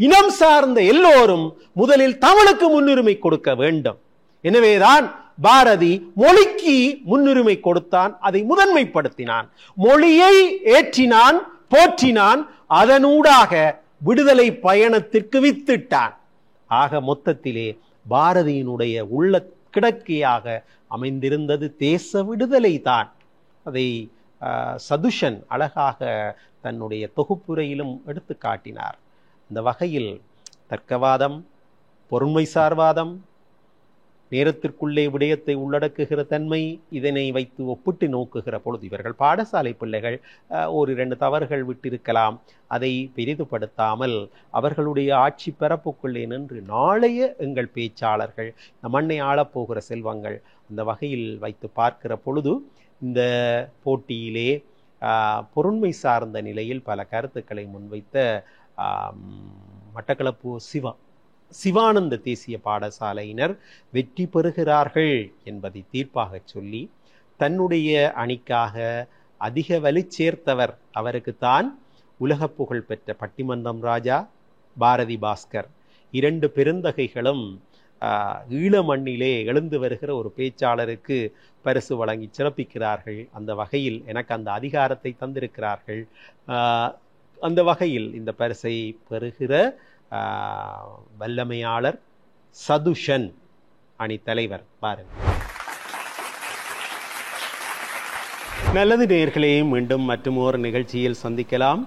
இனம் சார்ந்த எல்லோரும் முதலில் தமிழுக்கு முன்னுரிமை கொடுக்க வேண்டும். எனவேதான் பாரதி மொழிக்கு முன்னுரிமை கொடுத்தான், அதை முதன்மைப்படுத்தினான், மொழியை ஏற்றினான், போற்றினான், அதனூடாக விடுதலை பயணத்திற்கு வித்திட்டான். ஆக மொத்தத்திலே பாரதியினுடைய உள்ள கிடக்கையாக அமைந்திருந்தது தேச விடுதலை தான். அதை சதுஷன் அழகாக தன்னுடைய தொகுப்புரையிலும் எடுத்து காட்டினார். இந்த வகையில் தர்க்கவாதம், பொருண்மைசார்வாதம், நேரத்திற்குள்ளே விடயத்தை உள்ளடக்குகிற தன்மை, இதனை வைத்து ஒப்பிட்டு நோக்குகிற பொழுது இவர்கள் பாடசாலை பிள்ளைகள் ஒரு 2 தவறுகள் விட்டிருக்கலாம். அதை பெரிதுபடுத்தாமல் அவர்களுடைய ஆட்சி பரப்புக்குள்ளே நின்று நாளைய எங்கள் பேச்சாளர்கள், இந்த மண்ணை ஆளப்போகிற செல்வங்கள், அந்த வகையில் வைத்து பார்க்கிற பொழுது இந்த போட்டியிலே பொருண்மை சார்ந்த நிலையில் பல கருத்துக்களை முன்வைத்த மட்டக்களப்பு சிவானந்த தேசிய பாடசாலையினர் வெற்றி பெறுகிறார்கள் என்பதை தீர்ப்பாக சொல்லி, தன்னுடைய அணிக்காக அதிக வலு சேர்த்தவர் அவருக்குத்தான் உலக புகழ் பெற்ற பட்டிமன்றம் ராஜா பாரதி பாஸ்கர் 2 பெருந்தகைகளும் ஈழ மண்ணிலே எழுந்து வருகிற ஒரு பேச்சாளருக்கு பரிசு வழங்கி சிறப்பிக்கிறார்கள். அந்த வகையில் எனக்கு அந்த அதிகாரத்தை தந்திருக்கிறார்கள். அந்த வகையில் இந்த பரிசை பெறுகிற வல்லமையாளர் சதுஷன் அணி தலைவர் பாருங்கள். நல்லது நேயர்களே, மீண்டும் மற்றும் ஒரு நிகழ்ச்சியில் சந்திக்கலாம்.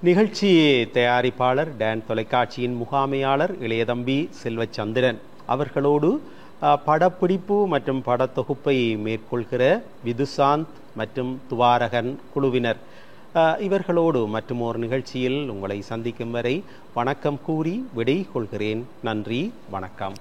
நிகழ்ச்சி தயாரிப்பாளர் டான் தொலைக்காட்சியின் முகாமையாளர் இளையதம்பி செல்வச்சந்திரன் அவர்களோடு படப்பிடிப்பு மற்றும் படத்தொகுப்பை மேற்கொள்கிற விதுசாந்த் மற்றும் துவாரகன் குழுவினர் இவர்களோடு மற்றும் ஒரு நிகழ்ச்சியில் உங்களை சந்திக்கும் வரை வணக்கம் கூறி விடை கொள்கிறேன். நன்றி, வணக்கம்.